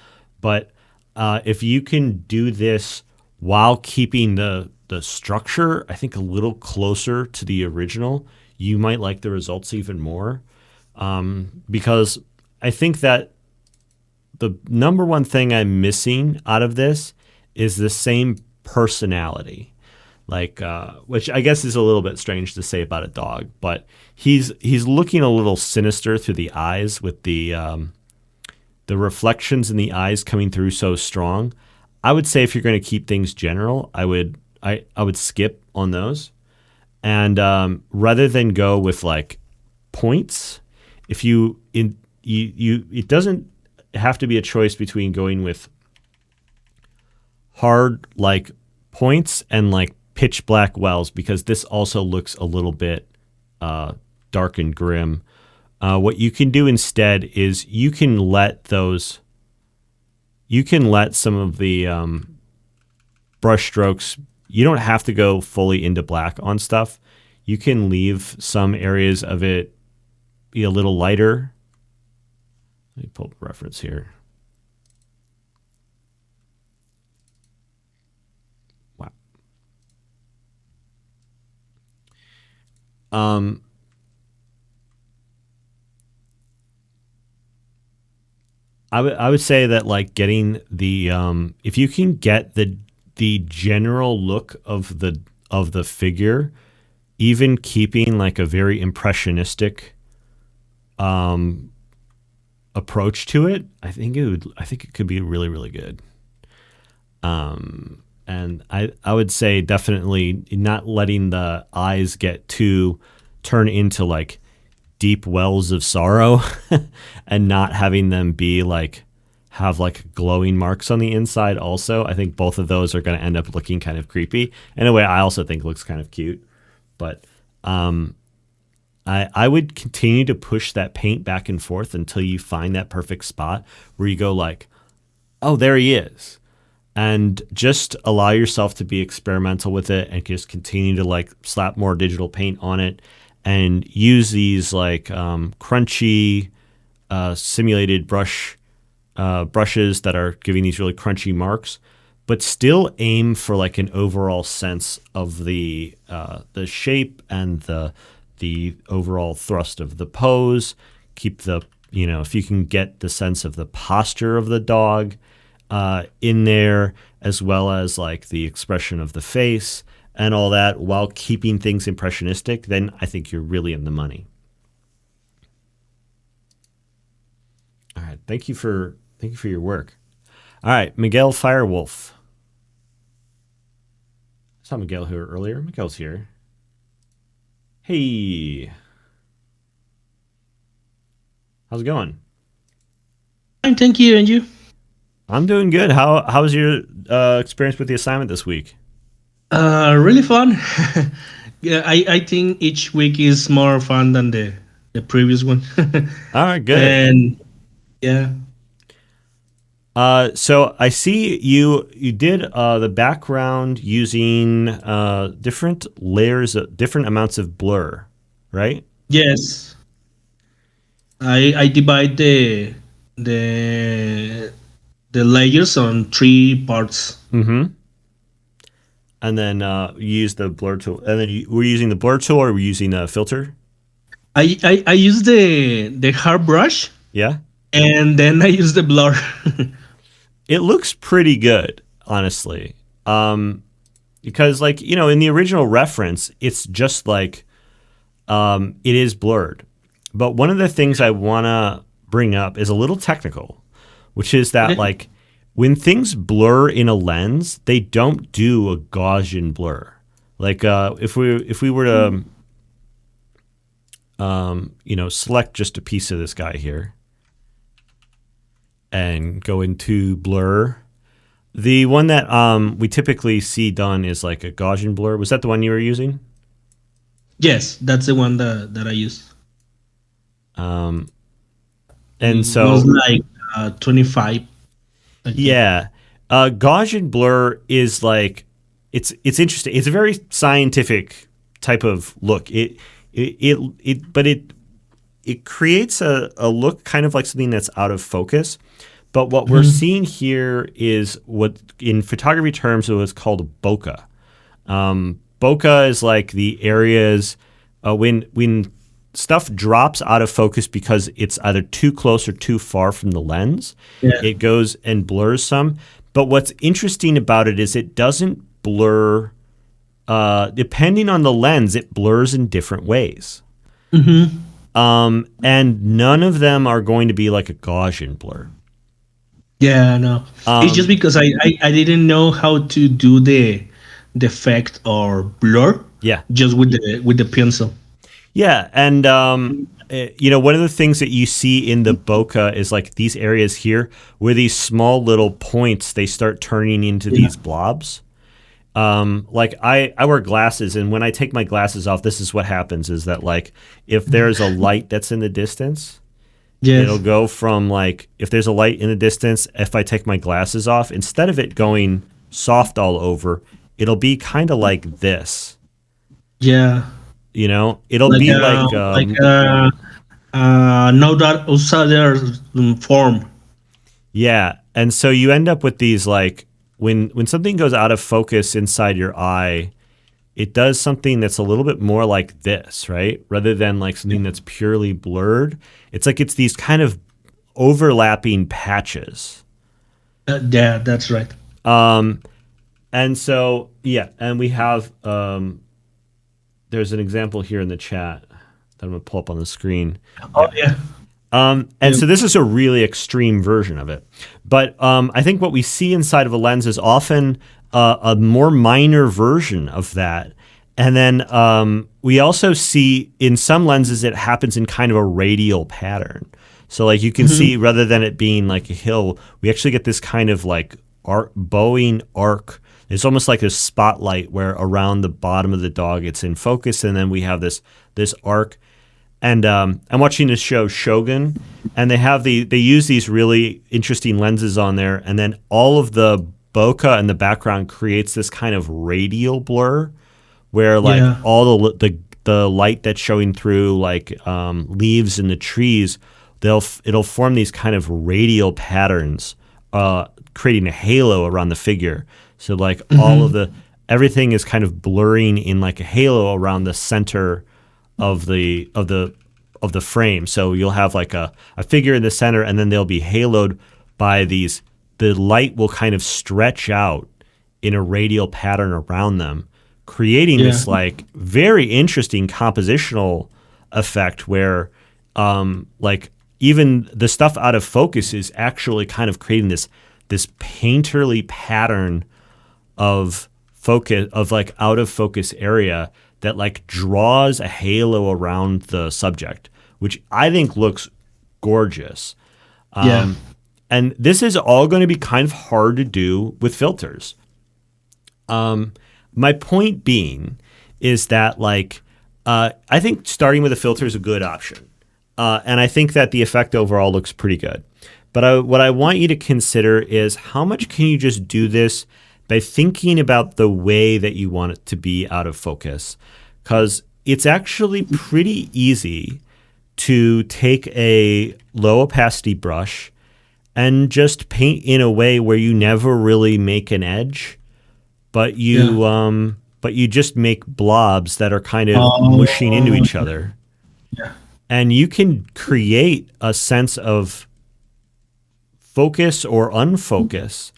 but if you can do this while keeping the structure, I think a little closer to the original, you might like the results even more. Because I think that the number one thing I'm missing out of this is the same personality. Like, which I guess is a little bit strange to say about a dog, but he's looking a little sinister through the eyes with the reflections in the eyes coming through so strong. I would say if you're going to keep things general, I would skip on those, and rather than go with like points, it doesn't have to be a choice between going with hard like points and like pitch black wells, because this also looks a little bit dark and grim. What you can do instead is you can let some of the brush strokes. You don't have to go fully into black on stuff. You can leave some areas of it be a little lighter. Let me pull up a reference here. Wow. I would say that like getting the if you can get the general look of the figure, even keeping like a very impressionistic approach to it, I think it could be really, really good. And I would say definitely not letting the eyes turn into like deep wells of sorrow and not having them have glowing marks on the inside also. I think both of those are going to end up looking kind of creepy. In a way, I also think looks kind of cute. But I would continue to push that paint back and forth until you find that perfect spot where you go like, oh, there he is. And just allow yourself to be experimental with it and just continue to like slap more digital paint on it and use these like crunchy simulated brushes that are giving these really crunchy marks, but still aim for like an overall sense of the shape and the overall thrust of the pose. Keep if you can get the sense of the posture of the dog in there, as well as like the expression of the face and all that, while keeping things impressionistic, then I think you're really in the money. All right, thank you for your work. All right, Miguel Firewolf. I saw Miguel here earlier. Miguel's here. Hey, how's it going? Fine, thank you. And you? I'm doing good. How was your experience with the assignment this week? Really fun. Yeah, I think each week is more fun than the previous one. All right, good. And yeah. So I see you did the background using different layers, different amounts of blur, right? Yes. I divide the layers on 3 parts. Mm-hmm. And then you use the blur tool. And then were you using the blur tool or were you using a filter? I use the hard brush. Yeah. And then I use the blur. It looks pretty good, honestly. Because like, you know, in the original reference, it's just like it is blurred. But one of the things I want to bring up is a little technical, which is that like when things blur in a lens, they don't do a Gaussian blur. Like if we were to you know, select just a piece of this guy here and go into blur. The one that we typically see done is like a Gaussian blur. Was that the one you were using? Yes, that's the one that I use. And It so was like 25. yeah, Gaussian blur is like it's interesting. It's a very scientific type of look. It creates a look kind of like something that's out of focus. But what we're seeing here is what in photography terms is what's called bokeh. Bokeh is like the areas when stuff drops out of focus because it's either too close or too far from the lens. Yeah. It goes and blurs some. But what's interesting about it is it doesn't blur. Depending on the lens, it blurs in different ways. And none of them are going to be like a Gaussian blur. Yeah, no. It's just because I didn't know how to do the effect or blur. Yeah. Just with the pencil. Yeah, and you know, one of the things that you see in the bokeh is like these areas here where these small little points, they start turning into these blobs. Like I wear glasses, and when I take my glasses off, this is what happens is that like if there's a light that's in the distance, it'll go from like if there's a light in the distance, if I take my glasses off, instead of it going soft all over, it'll be kind of like this. Yeah. You know, it'll be like no doubt outsider form. Yeah, and so you end up with these like when something goes out of focus inside your eye, it does something that's a little bit more like this, right? Rather than like something that's purely blurred. It's like it's these kind of overlapping patches. Yeah, that's right. And so yeah, and we have there's an example here in the chat that I'm gonna pull up on the screen. Oh yeah. And so this is a really extreme version of it. But I think what we see inside of a lens is often a more minor version of that. And then we also see in some lenses it happens in kind of a radial pattern. So like you can see rather than it being like a hill, we actually get this kind of like bowing arc. It's almost like a spotlight where around the bottom of the dog it's in focus, and then we have this arc. And I'm watching this show Shogun, and they use these really interesting lenses on there, and then all of the bokeh in the background creates this kind of radial blur, where like all the light that's showing through like leaves in the trees, it'll form these kind of radial patterns, creating a halo around the figure. So like all of everything is kind of blurring in like a halo around the center of the frame. So you'll have like a figure in the center, and then they'll be haloed by these. The light will kind of stretch out in a radial pattern around them, creating this like very interesting compositional effect where like even the stuff out of focus is actually kind of creating this painterly pattern of focus, of like out of focus area that like draws a halo around the subject, which I think looks gorgeous. And this is all going to be kind of hard to do with filters. My point being is that like I think starting with a filter is a good option. And I think that the effect overall looks pretty good. But what I want you to consider is how much can you just do this by thinking about the way that you want it to be out of focus. Because it's actually pretty easy to take a low opacity brush and just paint in a way where you never really make an edge. but you just make blobs that are kind of mushing into each other. Yeah. And you can create a sense of focus or unfocus,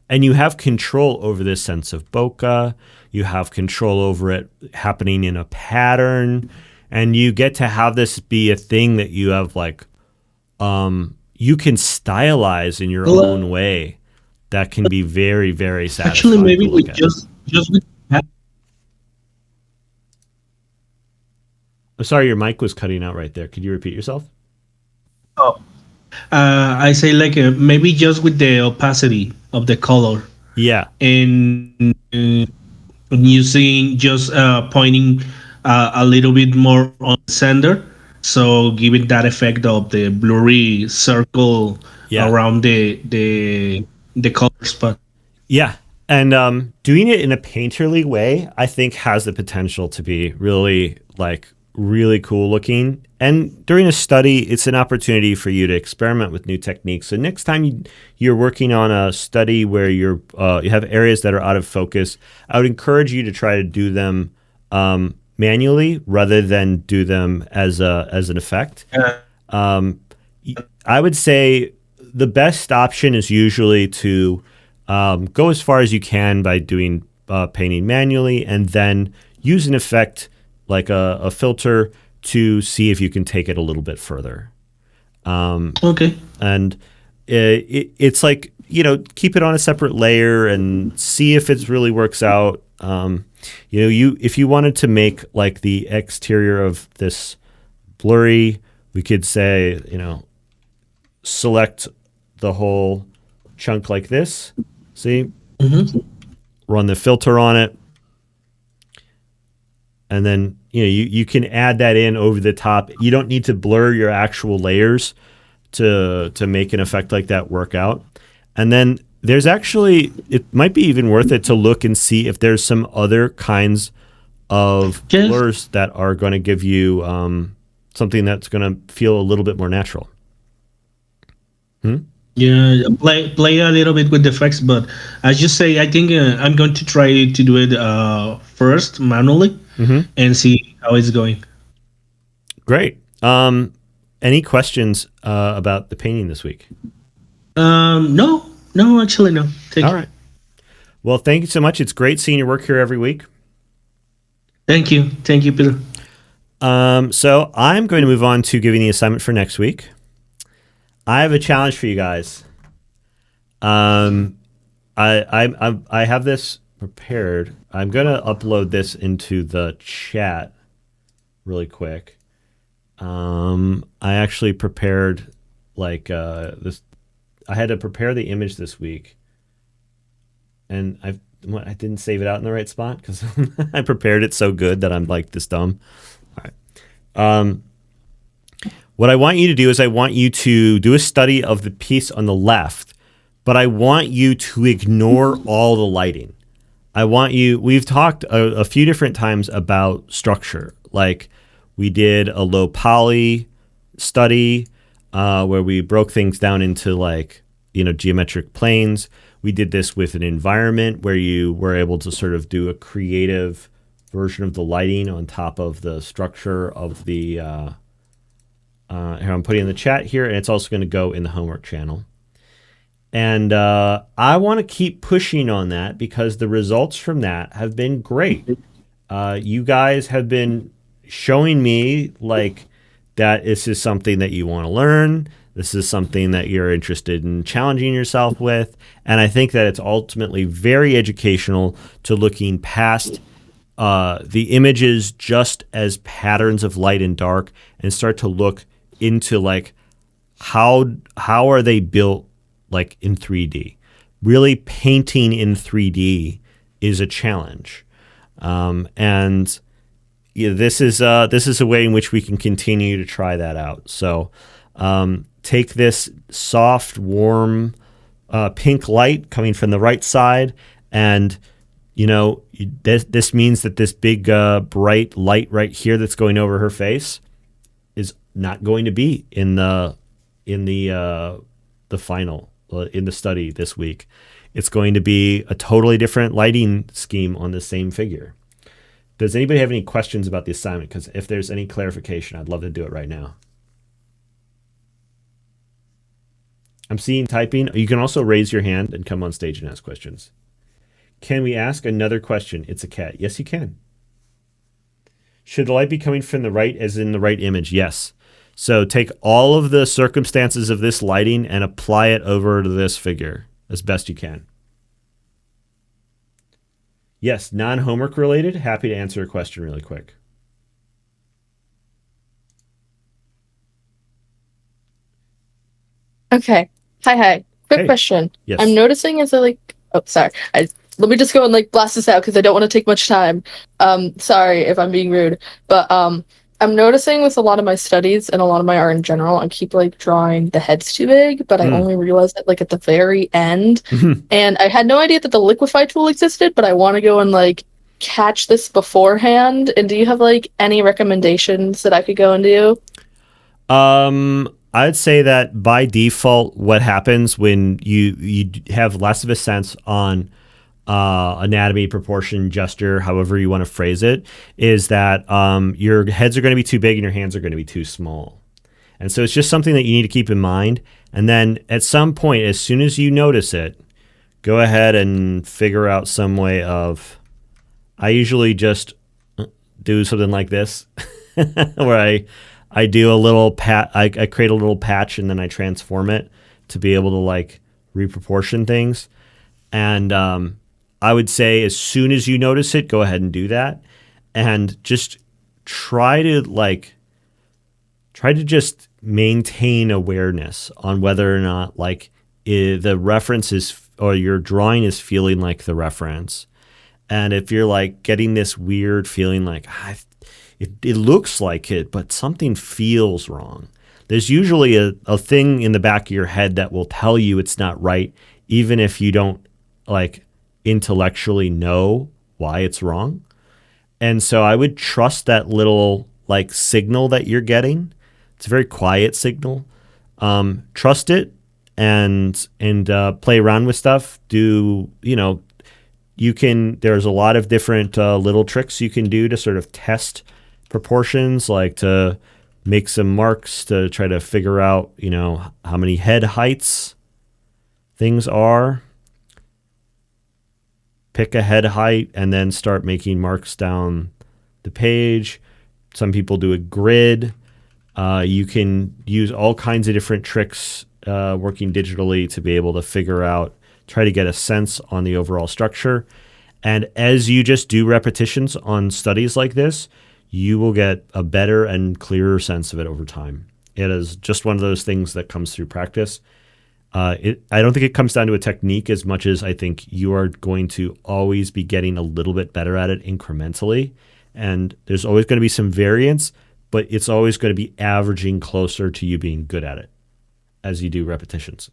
and you have control over this sense of bokeh. You have control over it happening in a pattern, and you get to have this be a thing that you have like, you can stylize in your own way. That can be very, very satisfying. Actually, maybe we just with that. I'm sorry, your mic was cutting out right there. Could you repeat yourself? Oh, I say like maybe just with the opacity of the color. Yeah. And using just pointing a little bit more on the sender, so giving that effect of the blurry circle around the color spot. Yeah. And doing it in a painterly way, I think, has the potential to be really cool looking. And during a study, it's an opportunity for you to experiment with new techniques. So next time you're working on a study where you have areas that are out of focus, I would encourage you to try to do them manually rather than do them as an effect. I would say the best option is usually to go as far as you can by doing painting manually, and then use an effect like a filter to see if you can take it a little bit further. Okay. And it's like, keep it on a separate layer and see if it really works out. If you wanted to make like the exterior of this blurry, we could say, select the whole chunk like this. See? Mm-hmm. Run the filter on it. And then, you can add that in over the top. You don't need to blur your actual layers to make an effect like that work out. And then there's actually, it might be even worth it to look and see if there's some other kinds of blurs that are going to give you something that's going to feel a little bit more natural. Yeah, play a little bit with the effects, but as you say, I think I'm going to try to do it first manually and see how it's going. Great. Any questions about the painting this week? No, actually no. All right. Well, thank you so much. It's great seeing your work here every week. Thank you, Peter. So I'm going to move on to giving the assignment for next week. I have a challenge for you guys. I have this prepared. I'm going to upload this into the chat really quick. I actually prepared this. I had to prepare the image this week, and I didn't save it out in the right spot because I prepared it so good that I'm like this dumb. All right. What I want you to do is I want you to do a study of the piece on the left, but I want you to ignore all the lighting. We've talked a few different times about structure. Like we did a low poly study where we broke things down into geometric planes. We did this with an environment where you were able to sort of do a creative version of the lighting on top of the structure of the here I'm putting in the chat here, and it's also going to go in the homework channel. And I want to keep pushing on that because the results from that have been great. You guys have been showing me that this is something that you want to learn. This is something that you're interested in challenging yourself with. And I think that it's ultimately very educational to looking past the images just as patterns of light and dark and start to look into how are they built in 3D. Really painting in 3D is a challenge. And this is a way in which we can continue to try that out. So take this soft, warm, pink light coming from the right side, and this means that this big bright light right here that's going over her face is not going to be in the final in the study this week. it's going to be a totally different lighting scheme on the same figure. Does anybody have any questions about the assignment? Because if there's any clarification, I'd love to do it right now. I'm seeing typing. You can also raise your hand and come on stage and ask questions. Can we ask another question? It's a cat. Yes, you can. Should the light be coming from the right as in the right image? Yes. So take all of the circumstances of this lighting and apply it over to this figure as best you can. Yes, non-homework related. Happy to answer a question really quick. Okay. Hi. Quick question. Yes. I'm noticing as I let me just go and like blast this out because I don't want to take much time. Sorry if I'm being rude, but I'm noticing with a lot of my studies and a lot of my art in general, I keep like drawing the heads too big, but I only realized it like at the very end. And I had no idea that the liquify tool existed, but I want to go and like catch this beforehand. And do you have like any recommendations that I could go and do? I'd say that by default, what happens when you have less of a sense on anatomy, proportion, gesture, however you want to phrase it, is that your heads are going to be too big and your hands are going to be too small. And so it's just something that you need to keep in mind. And then at some point, as soon as you notice it, go ahead and figure out some way of, I usually just do something like this, where I do a little I create a little patch and then I transform it to be able to like reproportion things. And I would say as soon as you notice it, go ahead and do that, and just try to just maintain awareness on whether or not like the reference is, or your drawing is feeling like the reference. And if you're like getting this weird feeling like it looks like it, but something feels wrong, there's usually a thing in the back of your head that will tell you it's not right, even if you don't like intellectually know why it's wrong. And so I would trust that little like signal that you're getting. It's a very quiet signal. Trust it and play around with stuff. There's a lot of different little tricks you can do to sort of test proportions, like to make some marks to try to figure out, how many head heights things are. Pick a head height and then start making marks down the page. Some people do a grid. You can use all kinds of different tricks working digitally to be able to try to get a sense on the overall structure. And as you just do repetitions on studies like this, you will get a better and clearer sense of it over time. It is just one of those things that comes through practice. I don't think it comes down to a technique as much as I think you are going to always be getting a little bit better at it incrementally. And there's always going to be some variance, but it's always going to be averaging closer to you being good at it as you do repetitions.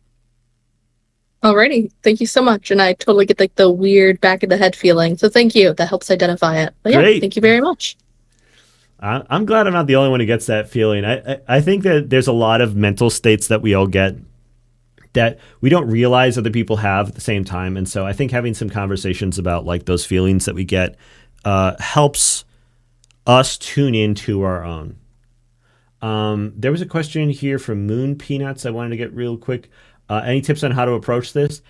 Alrighty, thank you so much. And I totally get like the weird back of the head feeling. So thank you. That helps identify it. But yeah, Great. Thank you very much. I'm glad I'm not the only one who gets that feeling. I think that there's a lot of mental states that we all get that we don't realize other people have at the same time. And so I think having some conversations about like those feelings that we get helps us tune into our own. There was a question here from Moon Peanuts I wanted to get real quick. Any tips on how to approach this?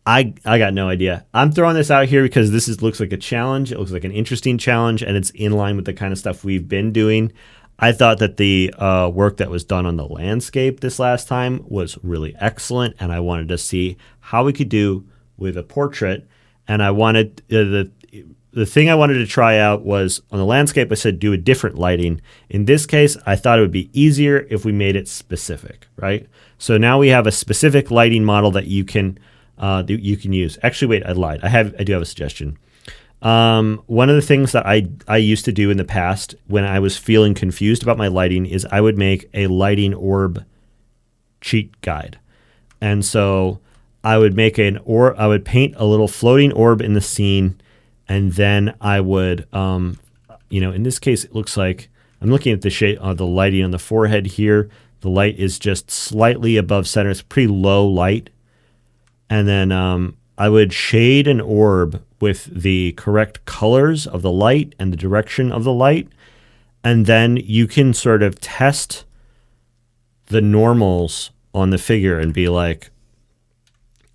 I got no idea. I'm throwing this out here because this looks like a challenge. It looks like an interesting challenge, and it's in line with the kind of stuff we've been doing. I thought that the work that was done on the landscape this last time was really excellent, and I wanted to see how we could do with a portrait. And I wanted the thing I wanted to try out was on the landscape. I said do a different lighting. In this case, I thought it would be easier if we made it specific, right? So now we have a specific lighting model that you can use. Actually, wait, I lied. I do have a suggestion. One of the things that I used to do in the past when I was feeling confused about my lighting is I would make a lighting orb cheat guide. And so I would I would paint a little floating orb in the scene, and then I would, in this case, it looks like I'm looking at the shade of the lighting on the forehead here. The light is just slightly above center. It's pretty low light. And then I would shade an orb with the correct colors of the light and the direction of the light. And then you can sort of test the normals on the figure and be like,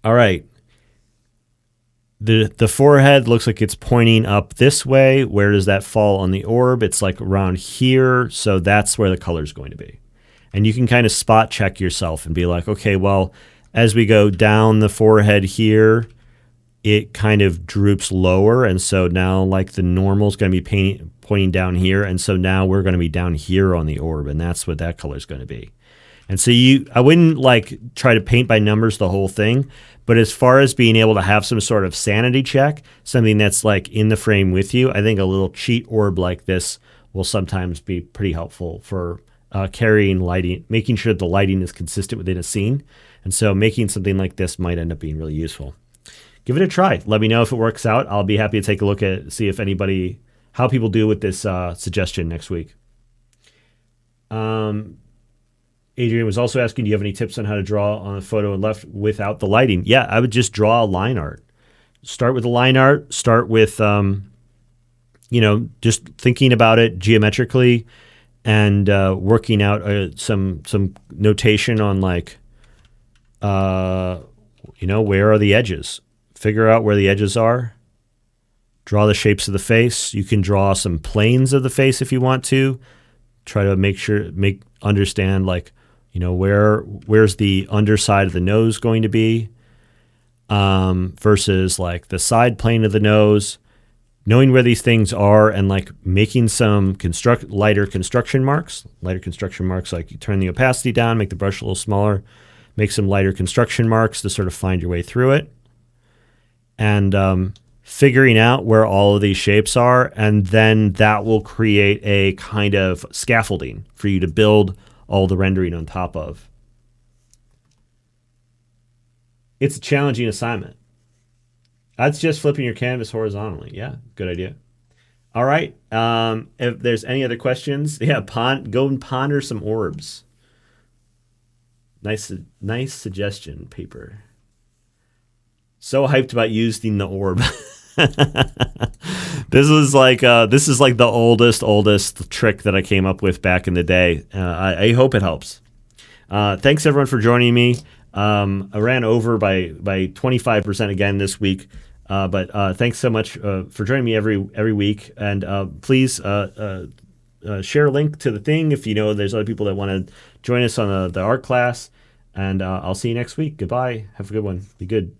all right, the forehead looks like it's pointing up this way. Where does that fall on the orb? It's like around here. So that's where the color is going to be. And you can kind of spot check yourself and be like, okay, well, as we go down the forehead here, it kind of droops lower. And so now like the normal is going to be pointing down here. And so now we're going to be down here on the orb. And that's what that color is going to be. And so I wouldn't like try to paint by numbers the whole thing. But as far as being able to have some sort of sanity check, something that's like in the frame with you, I think a little cheat orb like this will sometimes be pretty helpful for carrying lighting, making sure that the lighting is consistent within a scene. And so making something like this might end up being really useful. Give it a try. Let me know if it works out. I'll be happy to take a look at, see if how people do with this suggestion next week. Adrian was also asking, do you have any tips on how to draw on a photo and left without the lighting? Yeah, I would just draw a line art. Start with the line art. Start with, just thinking about it geometrically and working out some notation on like, where are the edges? Figure out where the edges are. Draw the shapes of the face. You can draw some planes of the face if you want to. Try to understand like, where's the underside of the nose going to be versus like the side plane of the nose. Knowing where these things are and like making some lighter construction marks, like you turn the opacity down, make the brush a little smaller, make some lighter construction marks to sort of find your way through it. And figuring out where all of these shapes are, and then that will create a kind of scaffolding for you to build all the rendering on top of. It's a challenging assignment. That's just flipping your canvas horizontally. Yeah, good idea. All right. If there's any other questions, go and ponder some orbs. Nice suggestion, Paper. So hyped about using the orb. This is like the oldest trick that I came up with back in the day. I hope it helps. Thanks everyone for joining me. I ran over by 25% again this week. But thanks so much for joining me every week. And please share a link to the thing if there's other people that want to join us on the art class. And I'll see you next week. Goodbye. Have a good one. Be good.